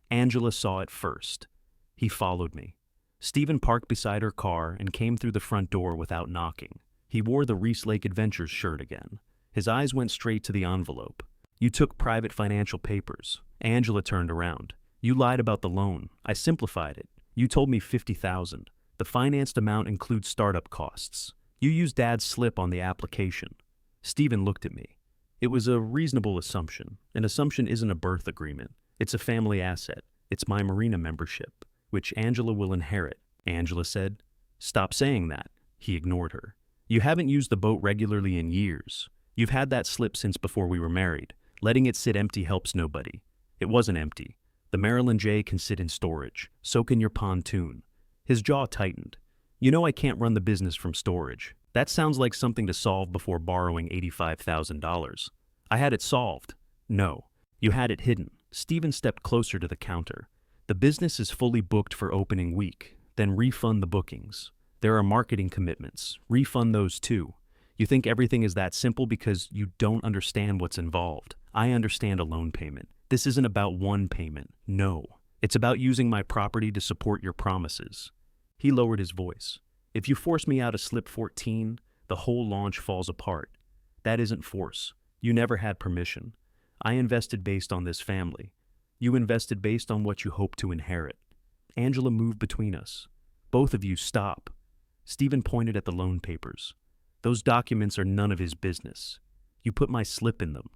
Angela saw it first. He followed me. Stephen parked beside her car and came through the front door without knocking. He wore the Reese Lake Adventures shirt again. His eyes went straight to the envelope. You took private financial papers. Angela turned around. You lied about the loan. I simplified it. You told me $50,000. The financed amount includes startup costs. You used Dad's slip on the application. Stephen looked at me. It was a reasonable assumption. An assumption isn't a birth agreement. It's a family asset. It's my marina membership, which Angela will inherit. Angela said, Stop saying that. He ignored her. You haven't used the boat regularly in years. You've had that slip since before we were married. Letting it sit empty helps nobody. It wasn't empty. The Maryland J can sit in storage. So can your pontoon. His jaw tightened. You know I can't run the business from storage. That sounds like something to solve before borrowing $85,000. I had it solved. No. You had it hidden. Stephen stepped closer to the counter. The business is fully booked for opening week. Then refund the bookings. There are marketing commitments. Refund those too. You think everything is that simple because you don't understand what's involved. I understand a loan payment. This isn't about one payment. No. It's about using my property to support your promises. He lowered his voice. If you force me out of slip 14, the whole launch falls apart. That isn't force. You never had permission. I invested based on this family. You invested based on what you hope to inherit. Angela moved between us. Both of you stop. Stephen pointed at the loan papers. Those documents are none of his business. You put my slip in them.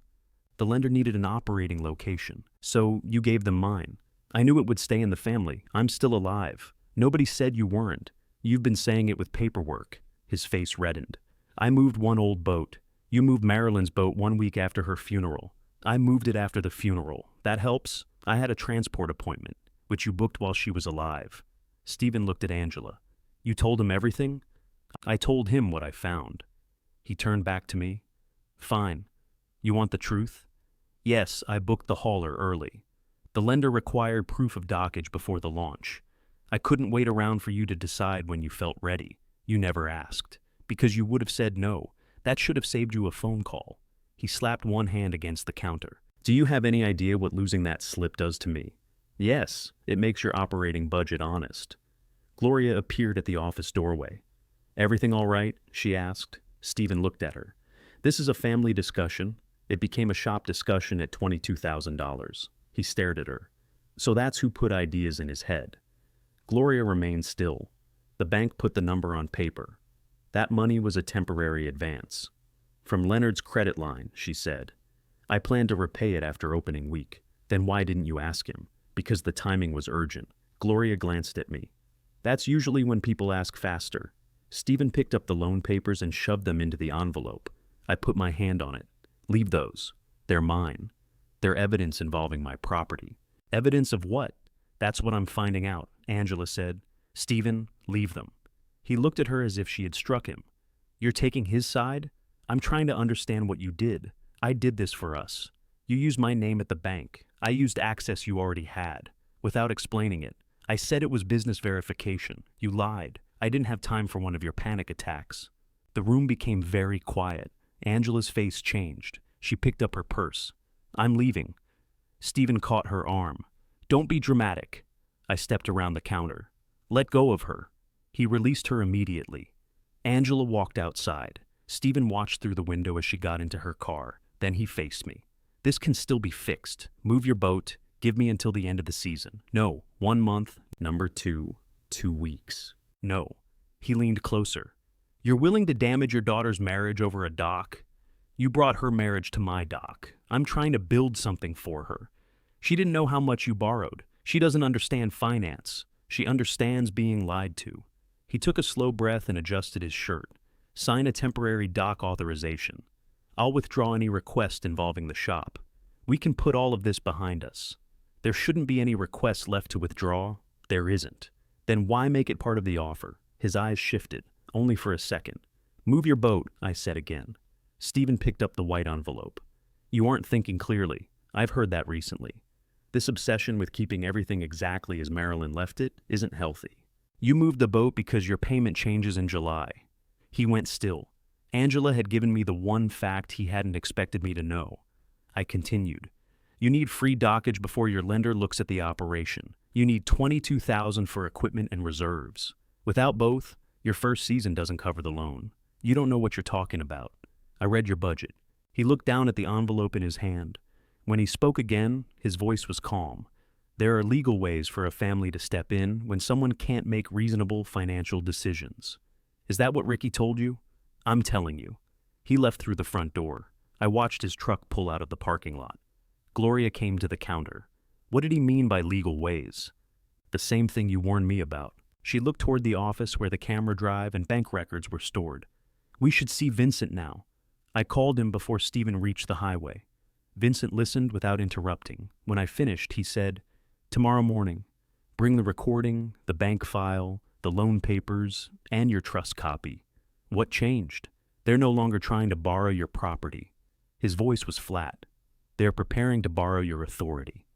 The lender needed an operating location, so you gave them mine. I knew it would stay in the family. I'm still alive. Nobody said you weren't. You've been saying it with paperwork. His face reddened. I moved one old boat. You moved Marilyn's boat 1 week after her funeral. I moved it after the funeral. That helps? I had a transport appointment, which you booked while she was alive. Stephen looked at Angela. You told him everything? I told him what I found. He turned back to me. Fine. You want the truth? Yes, I booked the hauler early. The lender required proof of dockage before the launch. I couldn't wait around for you to decide when you felt ready. You never asked. Because you would have said no. That should have saved you a phone call. He slapped one hand against the counter. Do you have any idea what losing that slip does to me? Yes, it makes your operating budget honest. Gloria appeared at the office doorway. Everything all right? She asked. Stephen looked at her. This is a family discussion. It became a shop discussion at $22,000. He stared at her. So that's who put ideas in his head. Gloria remained still. The bank put the number on paper. That money was a temporary advance. From Leonard's credit line, she said. I planned to repay it after opening week. Then why didn't you ask him? Because the timing was urgent. Gloria glanced at me. That's usually when people ask faster. Stephen picked up the loan papers and shoved them into the envelope. I put my hand on it. Leave those. They're mine. They're evidence involving my property. Evidence of what? That's what I'm finding out, Angela said. Stephen, leave them. He looked at her as if she had struck him. You're taking his side? I'm trying to understand what you did. I did this for us. You used my name at the bank. I used access you already had. Without explaining it. I said it was business verification. You lied. I didn't have time for one of your panic attacks. The room became very quiet. Angela's face changed. She picked up her purse. I'm leaving. Stephen caught her arm. Don't be dramatic. I stepped around the counter. Let go of her. He released her immediately. Angela walked outside. Stephen watched through the window as she got into her car. Then he faced me. This can still be fixed. Move your boat. Give me until the end of the season. No. 1 month. Number 2. 2 weeks. No. He leaned closer. You're willing to damage your daughter's marriage over a dock? You brought her marriage to my dock. I'm trying to build something for her. She didn't know how much you borrowed. She doesn't understand finance. She understands being lied to. He took a slow breath and adjusted his shirt. Sign a temporary dock authorization. I'll withdraw any request involving the shop. We can put all of this behind us. There shouldn't be any requests left to withdraw. There isn't. Then why make it part of the offer? His eyes shifted, only for a second. Move your boat, I said again. Stephen picked up the white envelope. You aren't thinking clearly. I've heard that recently. This obsession with keeping everything exactly as Marilyn left it isn't healthy. You moved the boat because your payment changes in July. He went still. Angela had given me the one fact he hadn't expected me to know. I continued. You need free dockage before your lender looks at the operation. You need $22,000 for equipment and reserves. Without both, your first season doesn't cover the loan. You don't know what you're talking about. I read your budget. He looked down at the envelope in his hand. When he spoke again, his voice was calm. There are legal ways for a family to step in when someone can't make reasonable financial decisions. Is that what Ricky told you? I'm telling you. He left through the front door. I watched his truck pull out of the parking lot. Gloria came to the counter. What did he mean by legal ways? The same thing you warned me about. She looked toward the office where the camera drive and bank records were stored. We should see Vincent now. I called him before Stephen reached the highway. Vincent listened without interrupting. When I finished, he said, Tomorrow morning, bring the recording, the bank file, the loan papers, and your trust copy. What changed? They're no longer trying to borrow your property. His voice was flat. They're preparing to borrow your authority.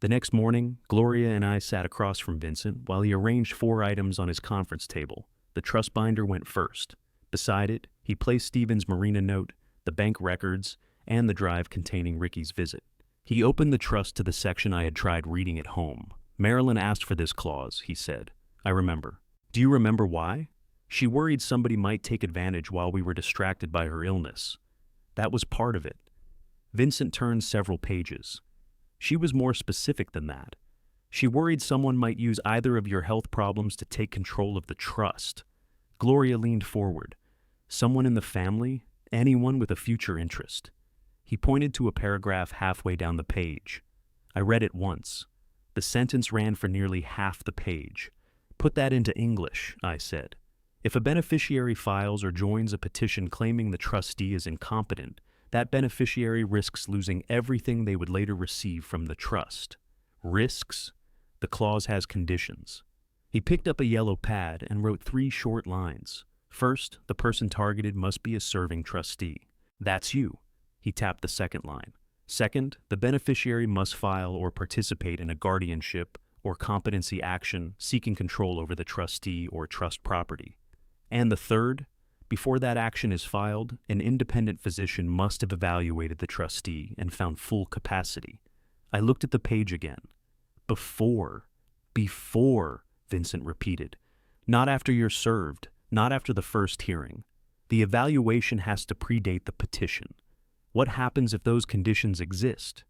The next morning, Gloria and I sat across from Vincent while he arranged 4 items on his conference table. The trust binder went first. Beside it, he placed Stephen's marina note, the bank records, and the drive containing Ricky's visit. He opened the trust to the section I had tried reading at home. Marilyn asked for this clause, he said. I remember. Do you remember why? She worried somebody might take advantage while we were distracted by her illness. That was part of it. Vincent turned several pages. She was more specific than that. She worried someone might use either of your health problems to take control of the trust. Gloria leaned forward. Someone in the family? Anyone with a future interest? He pointed to a paragraph halfway down the page. I read it once. The sentence ran for nearly half the page. Put that into English, I said. If a beneficiary files or joins a petition claiming the trustee is incompetent, that beneficiary risks losing everything they would later receive from the trust. Risks? The clause has conditions. He picked up a yellow pad and wrote 3 short lines. First, the person targeted must be a serving trustee. That's you. He tapped the second line. Second, the beneficiary must file or participate in a guardianship or competency action seeking control over the trustee or trust property. And the third, before that action is filed, an independent physician must have evaluated the trustee and found full capacity. I looked at the page again. Before, Vincent repeated. Not after you're served, not after the first hearing. The evaluation has to predate the petition. What happens if those conditions exist?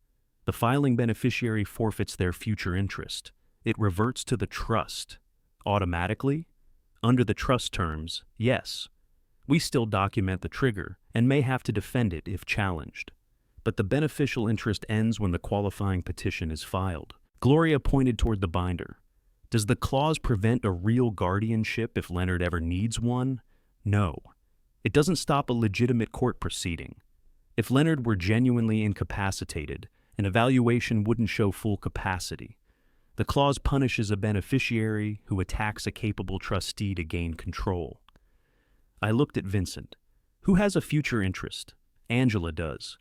The filing beneficiary forfeits their future interest. It reverts to the trust. Automatically? Under the trust terms, yes. We still document the trigger and may have to defend it if challenged. But the beneficial interest ends when the qualifying petition is filed. Gloria pointed toward the binder. Does the clause prevent a real guardianship if Leonard ever needs one? No. It doesn't stop a legitimate court proceeding. If Leonard were genuinely incapacitated, an evaluation wouldn't show full capacity. The clause punishes a beneficiary who attacks a capable trustee to gain control. I looked at Vincent. Who has a future interest? Angela does.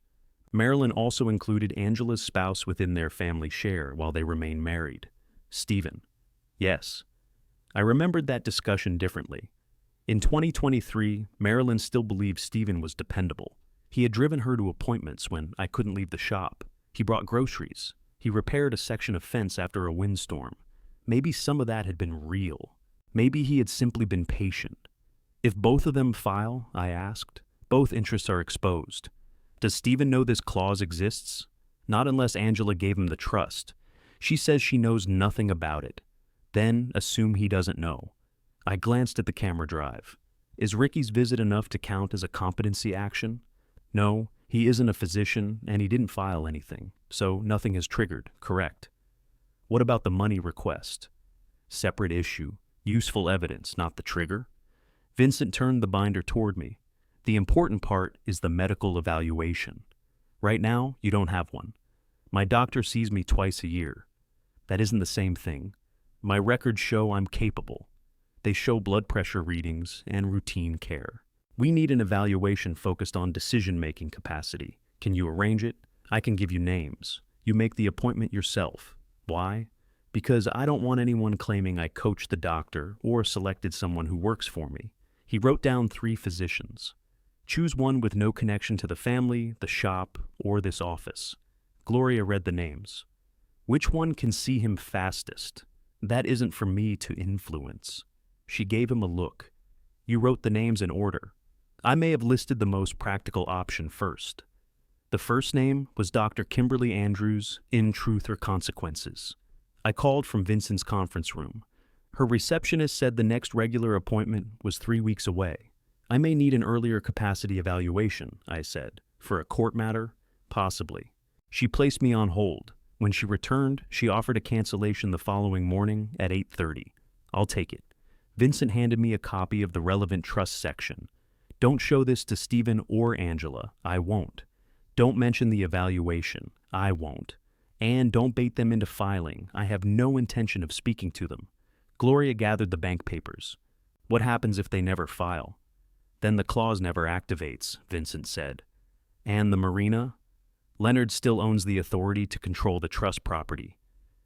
Marilyn also included Angela's spouse within their family share while they remain married. Stephen. Yes. I remembered that discussion differently. In 2023, Marilyn still believed Stephen was dependable. He had driven her to appointments when I couldn't leave the shop. He brought groceries. He repaired a section of fence after a windstorm. Maybe some of that had been real. Maybe he had simply been patient. If both of them file, I asked, both interests are exposed. Does Stephen know this clause exists? Not unless Angela gave him the trust. She says she knows nothing about it. Then assume he doesn't know. I glanced at the camera drive. Is Ricky's visit enough to count as a competency action? No, he isn't a physician and he didn't file anything, so nothing is triggered, correct? What about the money request? Separate issue. Useful evidence, not the trigger. Vincent turned the binder toward me. The important part is the medical evaluation. Right now, you don't have one. My doctor sees me twice a year. That isn't the same thing. My records show I'm capable. They show blood pressure readings and routine care. We need an evaluation focused on decision-making capacity. Can you arrange it? I can give you names. You make the appointment yourself. Why? Because I don't want anyone claiming I coached the doctor or selected someone who works for me. He wrote down 3 physicians. Choose one with no connection to the family, the shop, or this office. Gloria read the names. Which one can see him fastest? That isn't for me to influence. She gave him a look. You wrote the names in order. I may have listed the most practical option first. The first name was Dr. Kimberly Andrews, in Truth or Consequences. I called from Vincent's conference room. Her receptionist said the next regular appointment was 3 weeks away. I may need an earlier capacity evaluation, I said. For a court matter? Possibly. She placed me on hold. When she returned, she offered a cancellation the following morning at 8:30. I'll take it. Vincent handed me a copy of the relevant trust section. Don't show this to Stephen or Angela. I won't. Don't mention the evaluation. I won't. And don't bait them into filing. I have no intention of speaking to them. Gloria gathered the bank papers. What happens if they never file? Then the clause never activates, Vincent said. And the marina? Leonard still owns the authority to control the trust property.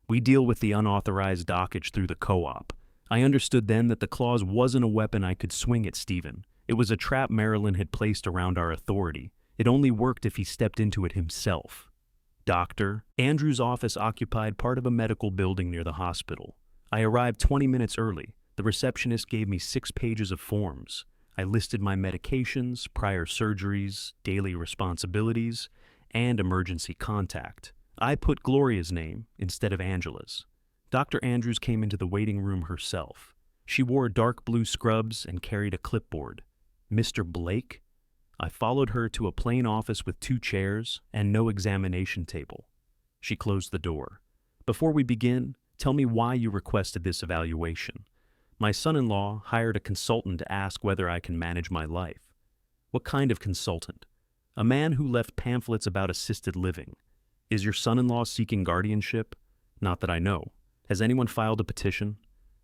We deal with the unauthorized dockage through the co-op. I understood then that the clause wasn't a weapon I could swing at Stephen. It was a trap Marilyn had placed around our authority. It only worked if he stepped into it himself. Dr. Andrews' office occupied part of a medical building near the hospital. I arrived 20 minutes early. The receptionist gave me 6 pages of forms. I listed my medications, prior surgeries, daily responsibilities, and emergency contact. I put Gloria's name instead of Angela's. Dr. Andrews came into the waiting room herself. She wore dark blue scrubs and carried a clipboard. Mr. Blake? I followed her to a plain office with 2 chairs and no examination table. She closed the door. Before we begin, tell me why you requested this evaluation. My son-in-law hired a consultant to ask whether I can manage my life. What kind of consultant? A man who left pamphlets about assisted living. Is your son-in-law seeking guardianship? Not that I know. Has anyone filed a petition?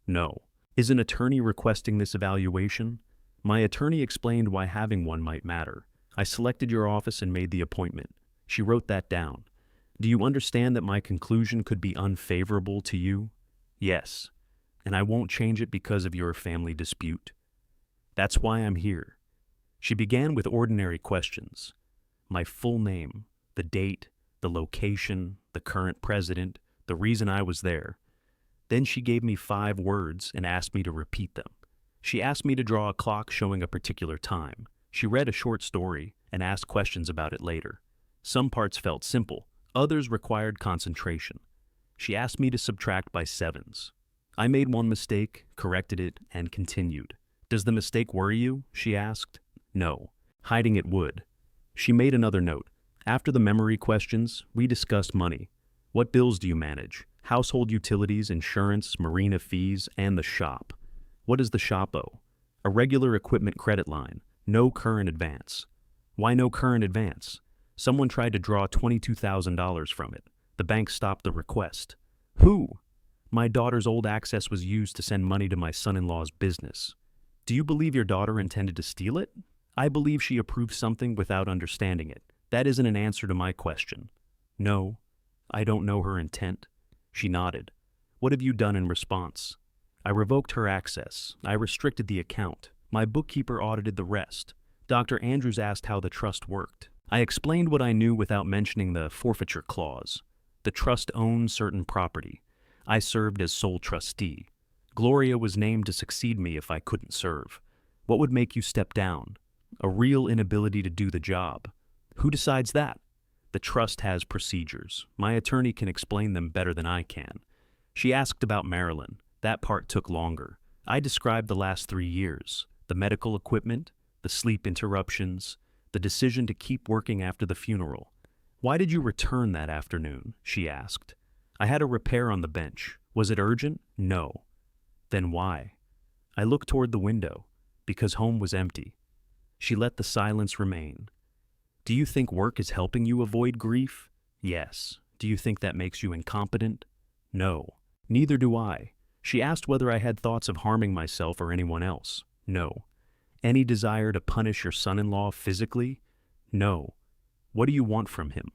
No. Is an attorney requesting this evaluation? My attorney explained why having one might matter. I selected your office and made the appointment. She wrote that down. Do you understand that my conclusion could be unfavorable to you? Yes. And I won't change it because of your family dispute. That's why I'm here. She began with ordinary questions. My full name, the date, the location, the current president, the reason I was there. Then she gave me 5 words and asked me to repeat them. She asked me to draw a clock showing a particular time. She read a short story and asked questions about it later. Some parts felt simple, others required concentration. She asked me to subtract by 7s. I made one mistake, corrected it, and continued. Does the mistake worry you? She asked. No. Hiding it would. She made another note. After the memory questions, we discussed money. What bills do you manage? Household utilities, insurance, marina fees, and the shop. What does the shop owe? A regular equipment credit line. No current advance. Why no current advance? Someone tried to draw $22,000 from it. The bank stopped the request. Who? My daughter's old access was used to send money to my son-in-law's business. Do you believe your daughter intended to steal it? I believe she approved something without understanding it. That isn't an answer to my question. No, I don't know her intent. She nodded. What have you done in response? I revoked her access. I restricted the account. My bookkeeper audited the rest. Dr. Andrews asked how the trust worked. I explained what I knew without mentioning the forfeiture clause. The trust owned certain property. I served as sole trustee. Gloria was named to succeed me if I couldn't serve. What would make you step down? A real inability to do the job. Who decides that? The trust has procedures. My attorney can explain them better than I can. She asked about Marilyn. That part took longer. I described the last 3 years, the medical equipment, the sleep interruptions, the decision to keep working after the funeral. Why did you return that afternoon? She asked. I had a repair on the bench. Was it urgent? No. Then why? I looked toward the window, because home was empty. She let the silence remain. Do you think work is helping you avoid grief? Yes. Do you think that makes you incompetent? No. Neither do I. She asked whether I had thoughts of harming myself or anyone else. No. Any desire to punish your son-in-law physically? No. What do you want from him?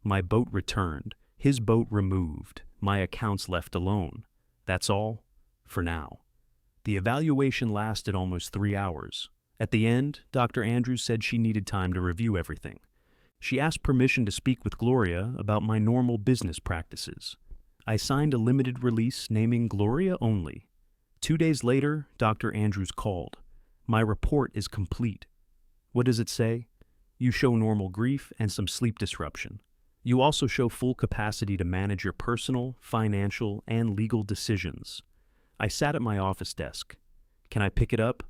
My boat returned. His boat removed. My accounts left alone. That's all? For now. The evaluation lasted almost 3 hours. At the end, Dr. Andrews said she needed time to review everything. She asked permission to speak with Gloria about my normal business practices. I signed a limited release naming Gloria only. 2 days later, Dr. Andrews called. My report is complete. What does it say? You show normal grief and some sleep disruption. You also show full capacity to manage your personal, financial, and legal decisions. I sat at my office desk. Can I pick it up?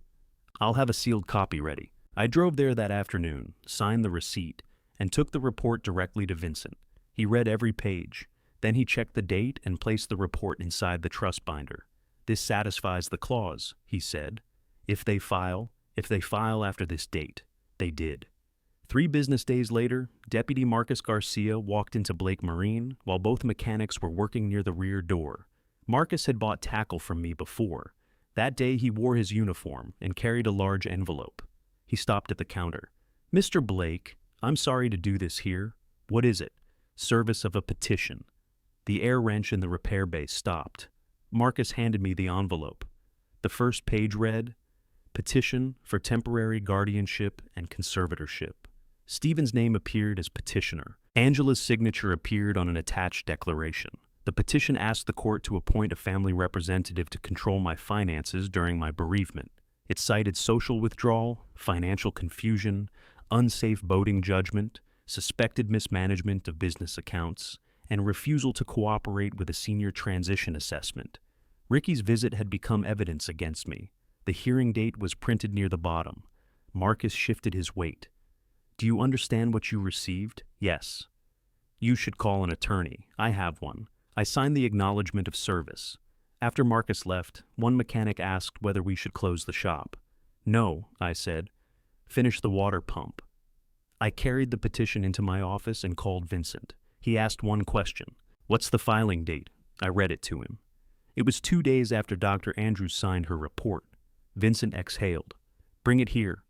I'll have a sealed copy ready. I drove there that afternoon, signed the receipt, and took the report directly to Vincent. He read every page. Then he checked the date and placed the report inside the trust binder. This satisfies the clause, he said. If they file after this date. They did. 3 business days later, Deputy Marcus Garcia walked into Blake Marine while both mechanics were working near the rear door. Marcus had bought tackle from me before. That day he wore his uniform and carried a large envelope. He stopped at the counter. Mr. Blake, I'm sorry to do this here. What is it? Service of a petition. The air wrench in the repair bay stopped. Marcus handed me the envelope. The first page read, Petition for temporary guardianship and conservatorship. Stephen's name appeared as petitioner. Angela's signature appeared on an attached declaration. The petition asked the court to appoint a family representative to control my finances during my bereavement. It cited social withdrawal, financial confusion, unsafe voting judgment, suspected mismanagement of business accounts, and refusal to cooperate with a senior transition assessment. Ricky's visit had become evidence against me. The hearing date was printed near the bottom. Marcus shifted his weight. Do you understand what you received? Yes. You should call an attorney. I have one. I signed the acknowledgement of service. After Marcus left, one mechanic asked whether we should close the shop. No, I said. Finish the water pump. I carried the petition into my office and called Vincent. He asked one question. What's the filing date? I read it to him. It was 2 days after Dr. Andrews signed her report. Vincent exhaled. Bring it here.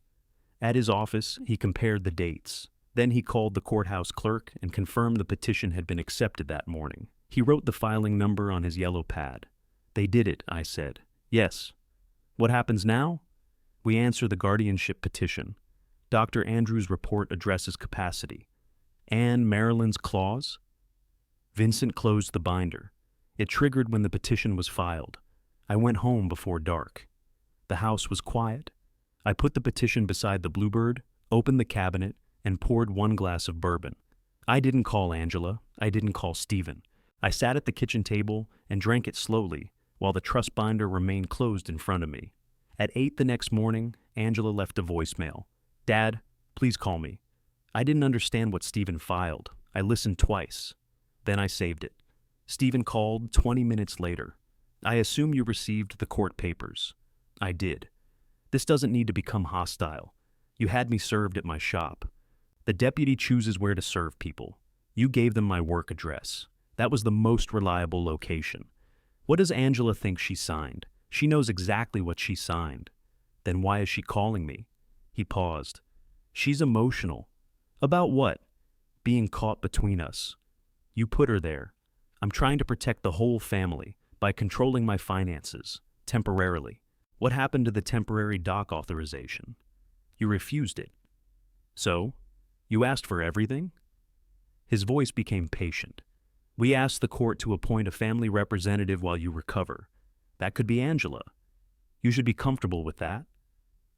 At his office, he compared the dates. Then he called the courthouse clerk and confirmed the petition had been accepted that morning. He wrote the filing number on his yellow pad. They did it, I said. Yes. What happens now? We answer the guardianship petition. Dr. Andrews' report addresses capacity. And Marilyn's clause? Vincent closed the binder. It triggered when the petition was filed. I went home before dark. The house was quiet. I put the petition beside the Bluebird, opened the cabinet, and poured 1 glass of bourbon. I didn't call Angela. I didn't call Stephen. I sat at the kitchen table and drank it slowly while the trust binder remained closed in front of me. At 8 the next morning, Angela left a voicemail. Dad, please call me. I didn't understand what Stephen filed. I listened twice. Then I saved it. Stephen called 20 minutes later. I assume you received the court papers. I did. This doesn't need to become hostile. You had me served at my shop. The deputy chooses where to serve people. You gave them my work address. That was the most reliable location. What does Angela think she signed? She knows exactly what she signed. Then why is she calling me? He paused. She's emotional. About what? Being caught between us. You put her there. I'm trying to protect the whole family by controlling my finances, temporarily. What happened to the temporary dock authorization? You refused it. So, you asked for everything? His voice became patient. We asked the court to appoint a family representative while you recover. That could be Angela. You should be comfortable with that.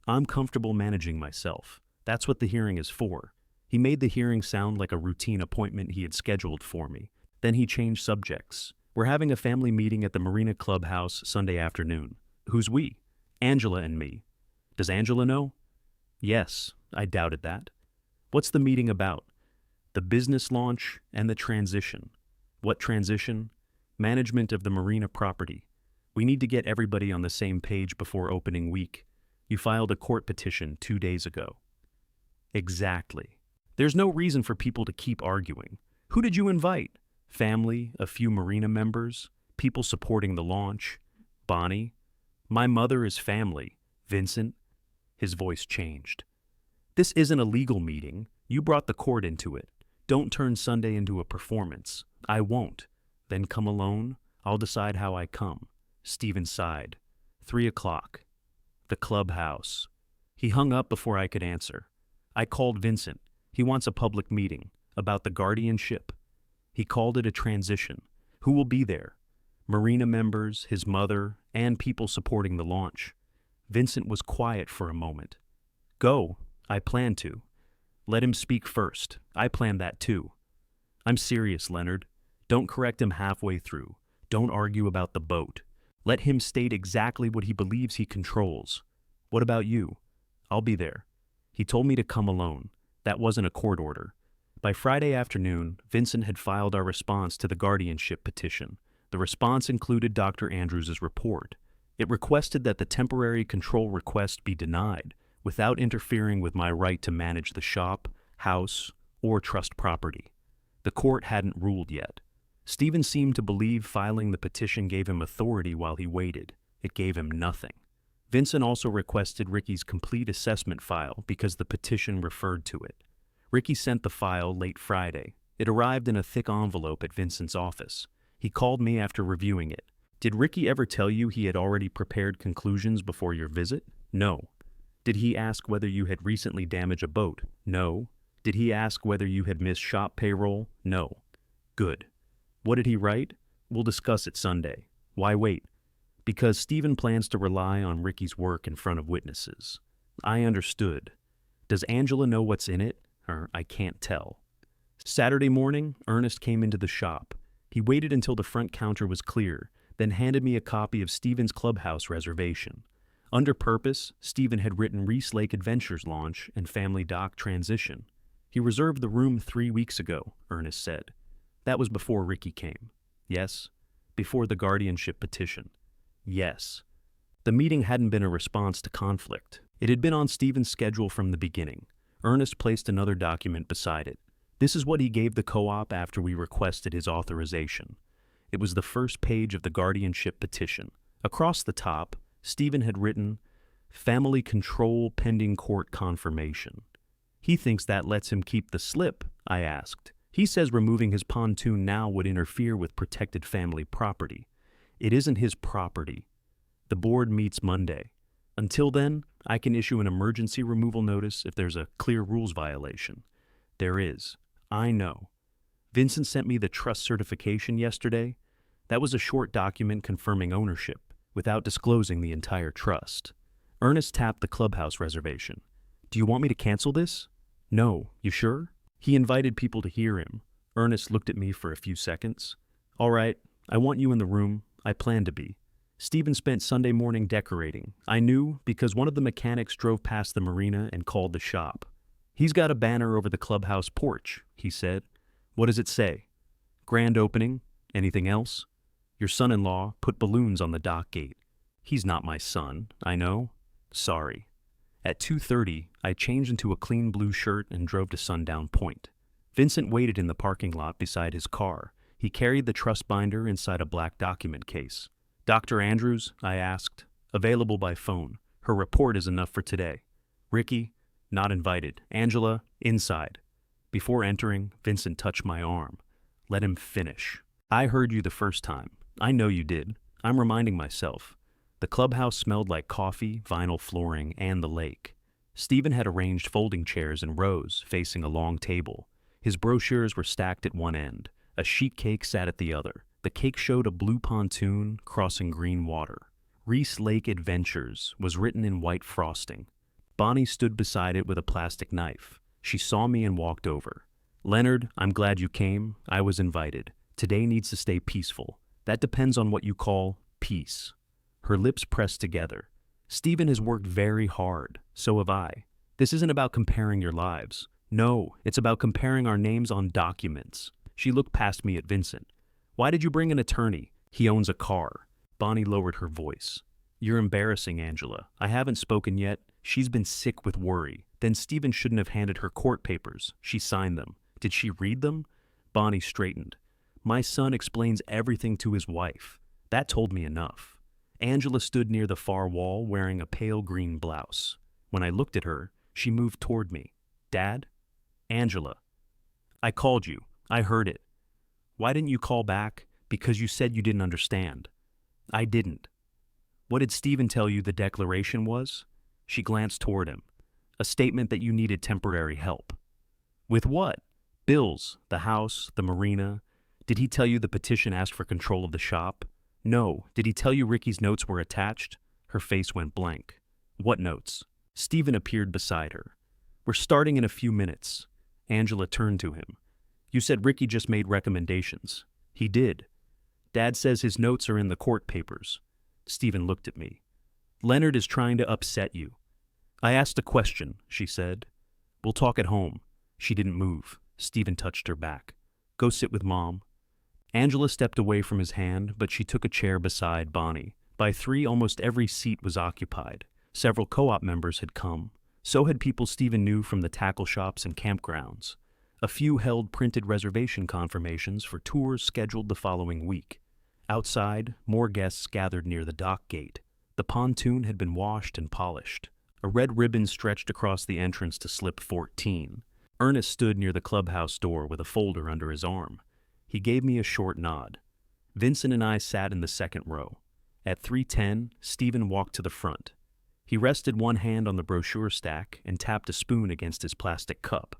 I'm comfortable managing myself. That's what the hearing is for. He made the hearing sound like a routine appointment he had scheduled for me. Then he changed subjects. We're having a family meeting at the Marina Clubhouse Sunday afternoon. Who's we? Angela and me. Does Angela know? Yes, I doubted that. What's the meeting about? The business launch and the transition. What transition? Management of the marina property. We need to get everybody on the same page before opening week. You filed a court petition 2 days ago. Exactly. There's no reason for people to keep arguing. Who did you invite? Family, a few marina members, people supporting the launch. Bonnie. My mother is family. Vincent. His voice changed. This isn't a legal meeting. You brought the court into it. Don't turn Sunday into a performance. I won't. Then come alone. I'll decide how I come. Stephen sighed. 3 o'clock. The clubhouse. He hung up before I could answer. I called Vincent. He wants a public meeting about the guardianship. He called it a transition. Who will be there? Marina members, his mother, and people supporting the launch. Vincent was quiet for a moment. Go. I plan to. Let him speak first. I planned that too. I'm serious, Leonard. Don't correct him halfway through. Don't argue about the boat. Let him state exactly what he believes he controls. What about you? I'll be there. He told me to come alone. That wasn't a court order. By Friday afternoon, Vincent had filed our response to the guardianship petition. The response included Dr. Andrews' report. It requested that the temporary control request be denied without interfering with my right to manage the shop, house, or trust property. The court hadn't ruled yet. Stephen seemed to believe filing the petition gave him authority while he waited. It gave him nothing. Vincent also requested Ricky's complete assessment file because the petition referred to it. Ricky sent the file late Friday. It arrived in a thick envelope at Vincent's office. He called me after reviewing it. Did Ricky ever tell you he had already prepared conclusions before your visit? No. Did he ask whether you had recently damaged a boat? No. Did he ask whether you had missed shop payroll? No. Good. What did he write? We'll discuss it Sunday. Why wait? Because Stephen plans to rely on Ricky's work in front of witnesses. I understood. Does Angela know what's in it? Or I can't tell. Saturday morning, Ernest came into the shop. He waited until the front counter was clear, then handed me a copy of Stephen's clubhouse reservation. Under purpose, Stephen had written Reese Lake Adventures launch and family dock transition. He reserved the room 3 weeks ago, Ernest said. That was before Ricky came. Yes. Before the guardianship petition. Yes. The meeting hadn't been a response to conflict. It had been on Stephen's schedule from the beginning. Ernest placed another document beside it. This is what he gave the co-op after we requested his authorization. It was the first page of the guardianship petition. Across the top, Stephen had written, "Family control pending court confirmation." He thinks that lets him keep the slip, I asked. He says removing his pontoon now would interfere with protected family property. It isn't his property. The board meets Monday. Until then, I can issue an emergency removal notice if there's a clear rules violation. There is. I know. Vincent sent me the trust certification yesterday. That was a short document confirming ownership, without disclosing the entire trust. Ernest tapped the clubhouse reservation. Do you want me to cancel this? No. You sure? He invited people to hear him. Ernest looked at me for a few seconds. All right, I want you in the room. I plan to be. Stephen spent Sunday morning decorating. I knew because one of the mechanics drove past the marina and called the shop. He's got a banner over the clubhouse porch, he said. What does it say? Grand opening? Anything else? Your son-in-law put balloons on the dock gate. He's not my son, I know. Sorry. At 2:30, I changed into a clean blue shirt and drove to Sundown Point. Vincent waited in the parking lot beside his car. He carried the trust binder inside a black document case. Dr. Andrews, I asked. Available by phone. Her report is enough for today. Ricky, not invited. Angela, inside. Before entering, Vincent touched my arm. Let him finish. I heard you the first time. I know you did. I'm reminding myself. The clubhouse smelled like coffee, vinyl flooring, and the lake. Stephen had arranged folding chairs in rows facing a long table. His brochures were stacked at one end. A sheet cake sat at the other. The cake showed a blue pontoon crossing green water. Reese Lake Adventures was written in white frosting. Bonnie stood beside it with a plastic knife. She saw me and walked over. Leonard, I'm glad you came. I was invited. Today needs to stay peaceful. That depends on what you call peace. Her lips pressed together. Stephen has worked very hard. So have I. This isn't about comparing your lives. No, it's about comparing our names on documents. She looked past me at Vincent. Why did you bring an attorney? He owns a car. Bonnie lowered her voice. You're embarrassing, Angela. I haven't spoken yet. She's been sick with worry. Then Stephen shouldn't have handed her court papers. She signed them. Did she read them? Bonnie straightened. My son explains everything to his wife. That told me enough. Angela stood near the far wall wearing a pale green blouse. When I looked at her, she moved toward me. Dad? Angela. I called you. I heard it. Why didn't you call back? Because you said you didn't understand. I didn't. What did Stephen tell you the declaration was? She glanced toward him. A statement that you needed temporary help. With what? Bills, the house, the marina. Did he tell you the petition asked for control of the shop? No. Did he tell you Ricky's notes were attached? Her face went blank. What notes? Stephen appeared beside her. We're starting in a few minutes. Angela turned to him. You said Ricky just made recommendations. He did. Dad says his notes are in the court papers. Stephen looked at me. Leonard is trying to upset you. I asked a question, she said. We'll talk at home. She didn't move. Stephen touched her back. Go sit with Mom. Angela stepped away from his hand, but she took a chair beside Bonnie. By 3, almost every seat was occupied. Several co-op members had come. So had people Stephen knew from the tackle shops and campgrounds. A few held printed reservation confirmations for tours scheduled the following week. Outside, more guests gathered near the dock gate. The pontoon had been washed and polished. A red ribbon stretched across the entrance to slip 14. Ernest stood near the clubhouse door with a folder under his arm. He gave me a short nod. Vincent and I sat in the second row. At 3:10, Stephen walked to the front. He rested one hand on the brochure stack and tapped a spoon against his plastic cup.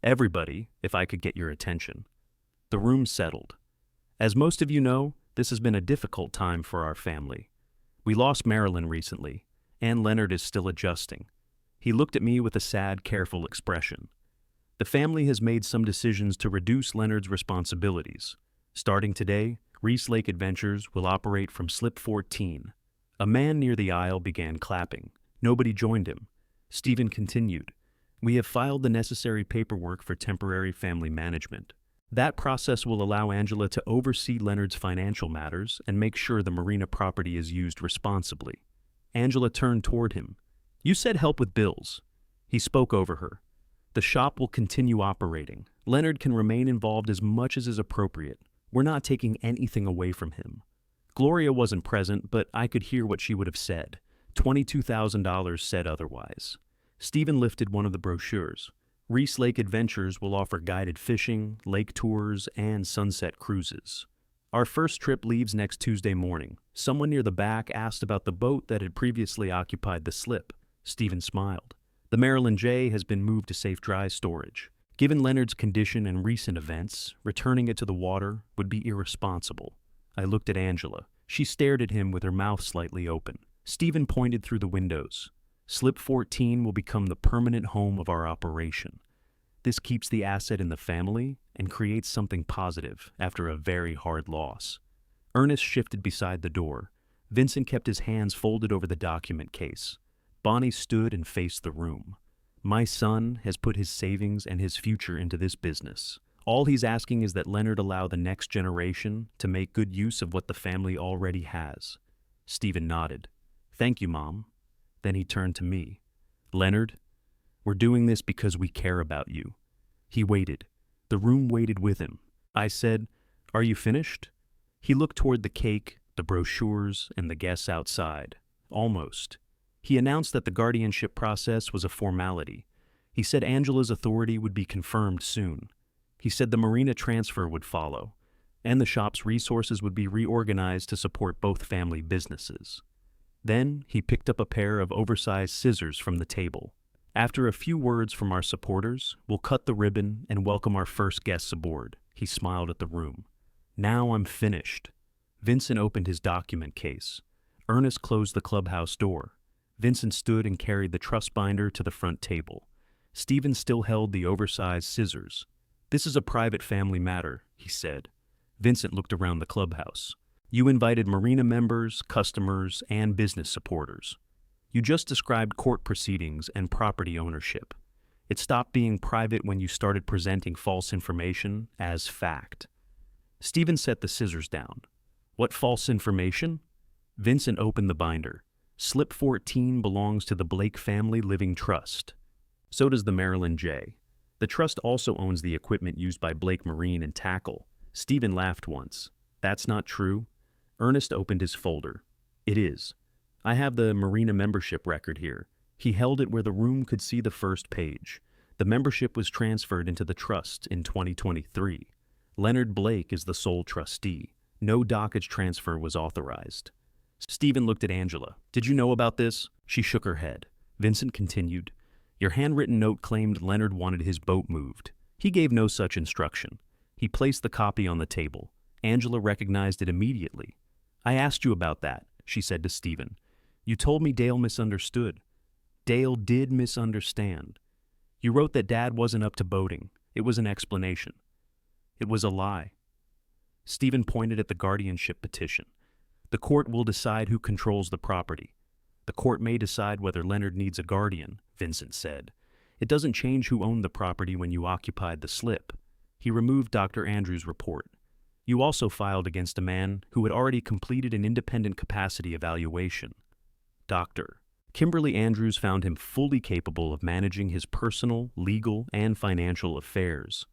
Everybody, if I could get your attention. The room settled. As most of you know, this has been a difficult time for our family. We lost Marilyn recently, and Leonard is still adjusting. He looked at me with a sad, careful expression. The family has made some decisions to reduce Leonard's responsibilities. Starting today, Reese Lake Adventures will operate from Slip 14. A man near the aisle began clapping. Nobody joined him. Stephen continued. We have filed the necessary paperwork for temporary family management. That process will allow Angela to oversee Leonard's financial matters and make sure the marina property is used responsibly. Angela turned toward him. You said help with bills. He spoke over her. The shop will continue operating. Leonard can remain involved as much as is appropriate. We're not taking anything away from him. Gloria wasn't present, but I could hear what she would have said. $22,000 said otherwise. Stephen lifted one of the brochures. Reese Lake Adventures will offer guided fishing, lake tours, and sunset cruises. Our first trip leaves next Tuesday morning. Someone near the back asked about the boat that had previously occupied the slip. Stephen smiled. The Marilyn J has been moved to safe dry storage. Given Leonard's condition and recent events, returning it to the water would be irresponsible. I looked at Angela. She stared at him with her mouth slightly open. Stephen pointed through the windows. Slip 14 will become the permanent home of our operation. This keeps the asset in the family and creates something positive after a very hard loss. Ernest shifted beside the door. Vincent kept his hands folded over the document case. Bonnie stood and faced the room. My son has put his savings and his future into this business. All he's asking is that Leonard allow the next generation to make good use of what the family already has. Stephen nodded. Thank you, Mom. Then he turned to me. Leonard, we're doing this because we care about you. He waited. The room waited with him. I said, Are you finished? He looked toward the cake, the brochures, and the guests outside. Almost. He announced that the guardianship process was a formality. He said Angela's authority would be confirmed soon. He said the marina transfer would follow, and the shop's resources would be reorganized to support both family businesses. Then he picked up a pair of oversized scissors from the table. After a few words from our supporters, we'll cut the ribbon and welcome our first guests aboard. He smiled at the room. Now I'm finished. Vincent opened his document case. Ernest closed the clubhouse door. Vincent stood and carried the trust binder to the front table. Stephen still held the oversized scissors. This is a private family matter, he said. Vincent looked around the clubhouse. You invited marina members, customers, and business supporters. You just described court proceedings and property ownership. It stopped being private when you started presenting false information as fact. Stephen set the scissors down. What false information? Vincent opened the binder. Slip 14 belongs to the Blake Family Living Trust. So does the Marilyn J. The trust also owns the equipment used by Blake Marine and Tackle. Stephen laughed once. That's not true. Ernest opened his folder. It is. I have the marina membership record here. He held it where the room could see the first page. The membership was transferred into the trust in 2023. Leonard Blake is the sole trustee. No dockage transfer was authorized. Stephen looked at Angela. Did you know about this? She shook her head. Vincent continued. Your handwritten note claimed Leonard wanted his boat moved. He gave no such instruction. He placed the copy on the table. Angela recognized it immediately. I asked you about that, she said to Stephen. You told me Dale misunderstood. Dale did misunderstand. You wrote that Dad wasn't up to boating. It was an explanation. It was a lie. Stephen pointed at the guardianship petition. The court will decide who controls the property. The court may decide whether Leonard needs a guardian, Vincent said. It doesn't change who owned the property when you occupied the slip. He removed Dr. Andrews' report. You also filed against a man who had already completed an independent capacity evaluation. Dr. Kimberly Andrews found him fully capable of managing his personal, legal, and financial affairs.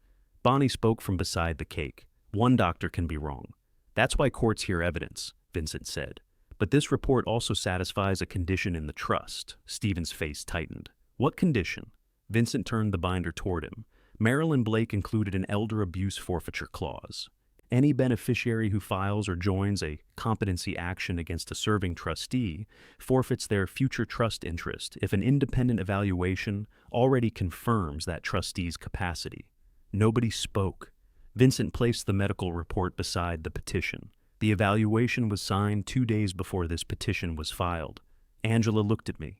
Bonnie spoke from beside the cake. One doctor can be wrong. That's why courts hear evidence, Vincent said. But this report also satisfies a condition in the trust. Stephen's face tightened. What condition? Vincent turned the binder toward him. Marilyn Blake included an elder abuse forfeiture clause. Any beneficiary who files or joins a competency action against a serving trustee forfeits their future trust interest if an independent evaluation already confirms that trustee's capacity. Nobody spoke. Vincent placed the medical report beside the petition. The evaluation was signed 2 days before this petition was filed. Angela looked at me.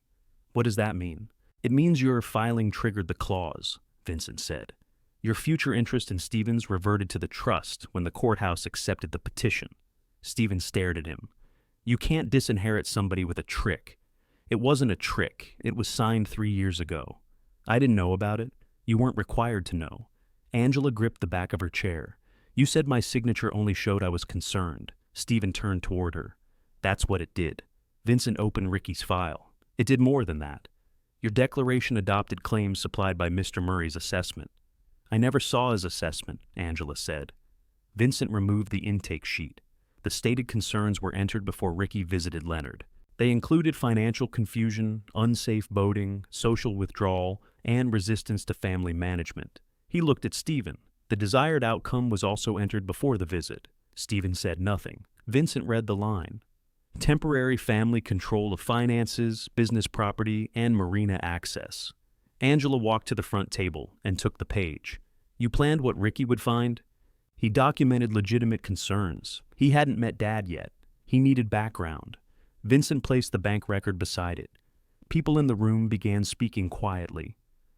"What does that mean?" "It means your filing triggered the clause," Vincent said. "Your future interest in Stevens reverted to the trust when the courthouse accepted the petition." Stevens stared at him. "You can't disinherit somebody with a trick." "It wasn't a trick. It was signed 3 years ago." "I didn't know about it. You weren't required to know." Angela gripped the back of her chair. "You said my signature only showed I was concerned." Stephen turned toward her. "That's what it did." Vincent opened Ricky's file. "It did more than that. Your declaration adopted claims supplied by Mr. Murray's assessment." "I never saw his assessment," Angela said. Vincent removed the intake sheet. The stated concerns were entered before Ricky visited Leonard. They included financial confusion, unsafe boating, social withdrawal, and resistance to family management. He looked at Stephen. The desired outcome was also entered before the visit. Stephen said nothing. Vincent read the line. Temporary family control of finances, business property, and marina access. Angela walked to the front table and took the page. "You planned what Ricky would find?" "He documented legitimate concerns. He hadn't met Dad yet. He needed background." Vincent placed the bank record beside it. People in the room began speaking quietly.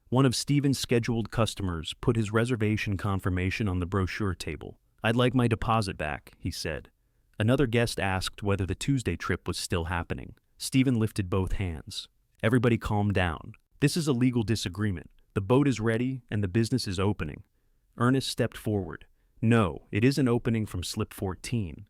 One of Stephen's scheduled customers put his reservation confirmation on the brochure table. "I'd like my deposit back," he said. Another guest asked whether the Tuesday trip was still happening. Stephen lifted both hands. Everybody calmed down. "This is a legal disagreement. The boat is ready and the business is opening." Ernest stepped forward. "No, it isn't opening from slip 14.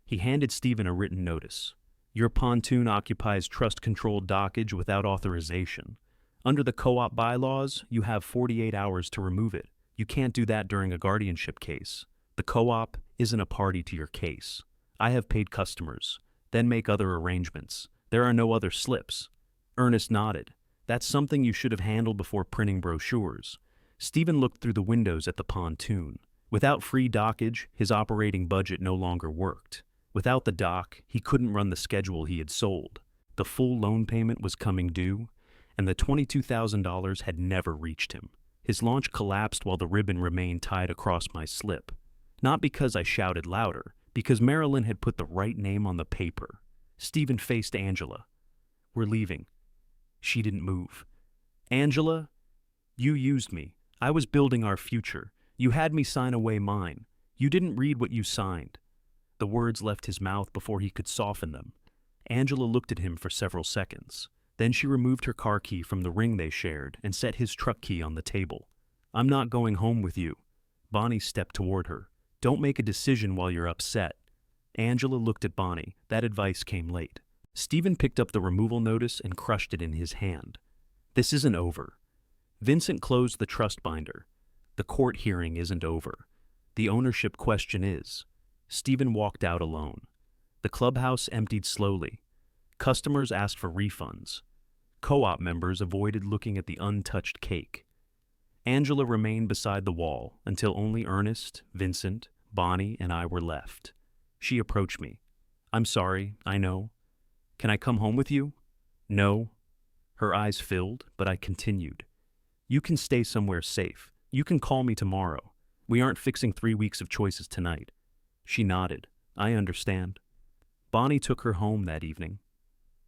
He handed Stephen a written notice. "Your pontoon occupies trust-controlled dockage without authorization. Under the co-op bylaws, you have 48 hours to remove it. You can't do that during a guardianship case. The co-op isn't a party to your case. I have paid customers. Then make other arrangements. There are no other slips." Ernest nodded. "That's something you should have handled before printing brochures." Stephen looked through the windows at the pontoon. Without free dockage, his operating budget no longer worked. Without the dock, he couldn't run the schedule he had sold. The full loan payment was coming due, and the $22,000 had never reached him. His launch collapsed while the ribbon remained tied across my slip. Not because I shouted louder, because Marilyn had put the right name on the paper. Stephen faced Angela. "We're leaving." She didn't move. "Angela, you used me. I was building our future. You had me sign away mine. You didn't read what you signed." The words left his mouth before he could soften them. Angela looked at him for several seconds. Then she removed her car key from the ring they shared and set his truck key on the table. "I'm not going home with you." Bonnie stepped toward her. "Don't make a decision while you're upset." Angela looked at Bonnie. That advice came late. Stephen picked up the removal notice and crushed it in his hand. "This isn't over." Vincent closed the trust binder. "The court hearing isn't over. The ownership question is." Stephen walked out alone. The clubhouse emptied slowly. Customers asked for refunds. Co-op members avoided looking at the untouched cake. Angela remained beside the wall until only Ernest, Vincent, Bonnie, and I were left. She approached me. "I'm sorry, I know. Can I come home with you?" "No." Her eyes filled, but I continued. "You can stay somewhere safe. You can call me tomorrow. We aren't fixing 3 weeks of choices tonight." She nodded. "I understand." Bonnie took her home that evening.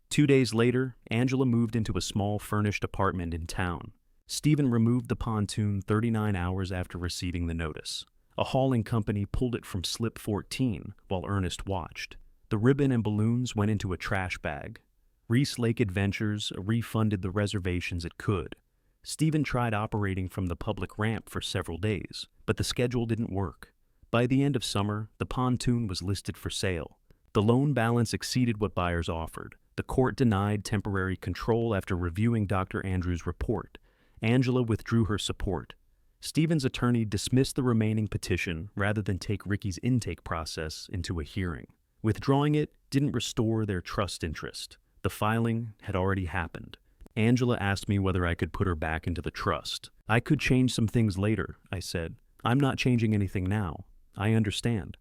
2 days later, Angela moved into a small furnished apartment in town. Stephen removed the pontoon 39 hours after receiving the notice. A hauling company pulled it from slip 14 while Ernest watched. The ribbon and balloons went into a trash bag. Reese Lake Adventures refunded the reservations it could. Stephen tried operating from the public ramp for several days, but the schedule didn't work. By the end of summer, the pontoon was listed for sale. The loan balance exceeded what buyers offered. The court denied temporary control after reviewing Dr. Andrews' report. Angela withdrew her support. Stephen's attorney dismissed the remaining petition rather than take Ricky's intake process into a hearing. Withdrawing it didn't restore their trust interest. The filing had already happened. Angela asked me whether I could put her back into the trust. "I could change some things later," I said. "I'm not changing anything now. I understand."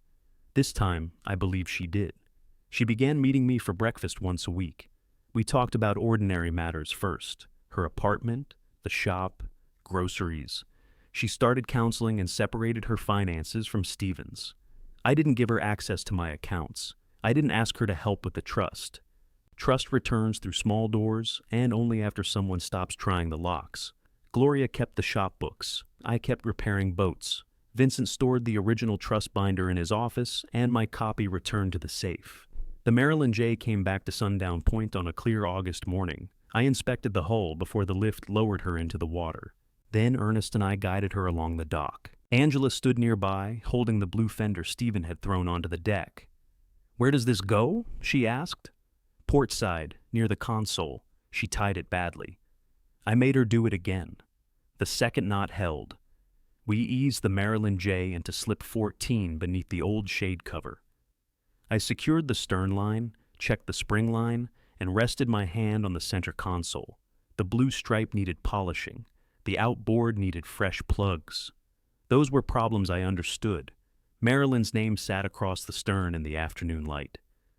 This time, I believe she did. She began meeting me for breakfast once a week. We talked about ordinary matters first: her apartment, the shop, groceries. She started counseling and separated her finances from Stephen's. I didn't give her access to my accounts. I didn't ask her to help with the trust. Trust returns through small doors and only after someone stops trying the locks. Gloria kept the shop books. I kept repairing boats. Vincent stored the original trust binder in his office, and my copy returned to the safe. The Marilyn J came back to Sundown Point on a clear August morning. I inspected the hull before the lift lowered her into the water. Then Ernest and I guided her along the dock. Angela stood nearby, holding the blue fender Stephen had thrown onto the deck. "Where does this go?" she asked. "Port side, near the console." She tied it badly. I made her do it again. The second knot held. We eased the Marilyn J into slip 14 beneath the old shade cover. I secured the stern line, checked the spring line, and rested my hand on the center console. The blue stripe needed polishing. The outboard needed fresh plugs. Those were problems I understood. Marilyn's name sat across the stern in the afternoon light.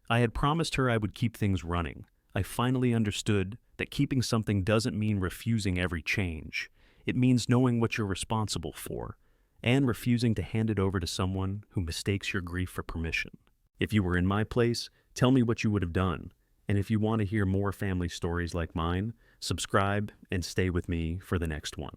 I had promised her I would keep things running. I finally understood that keeping something doesn't mean refusing every change. It means knowing what you're responsible for, and refusing to hand it over to someone who mistakes your grief for permission. If you were in my place, tell me what you would have done. And if you want to hear more family stories like mine, subscribe and stay with me for the next one.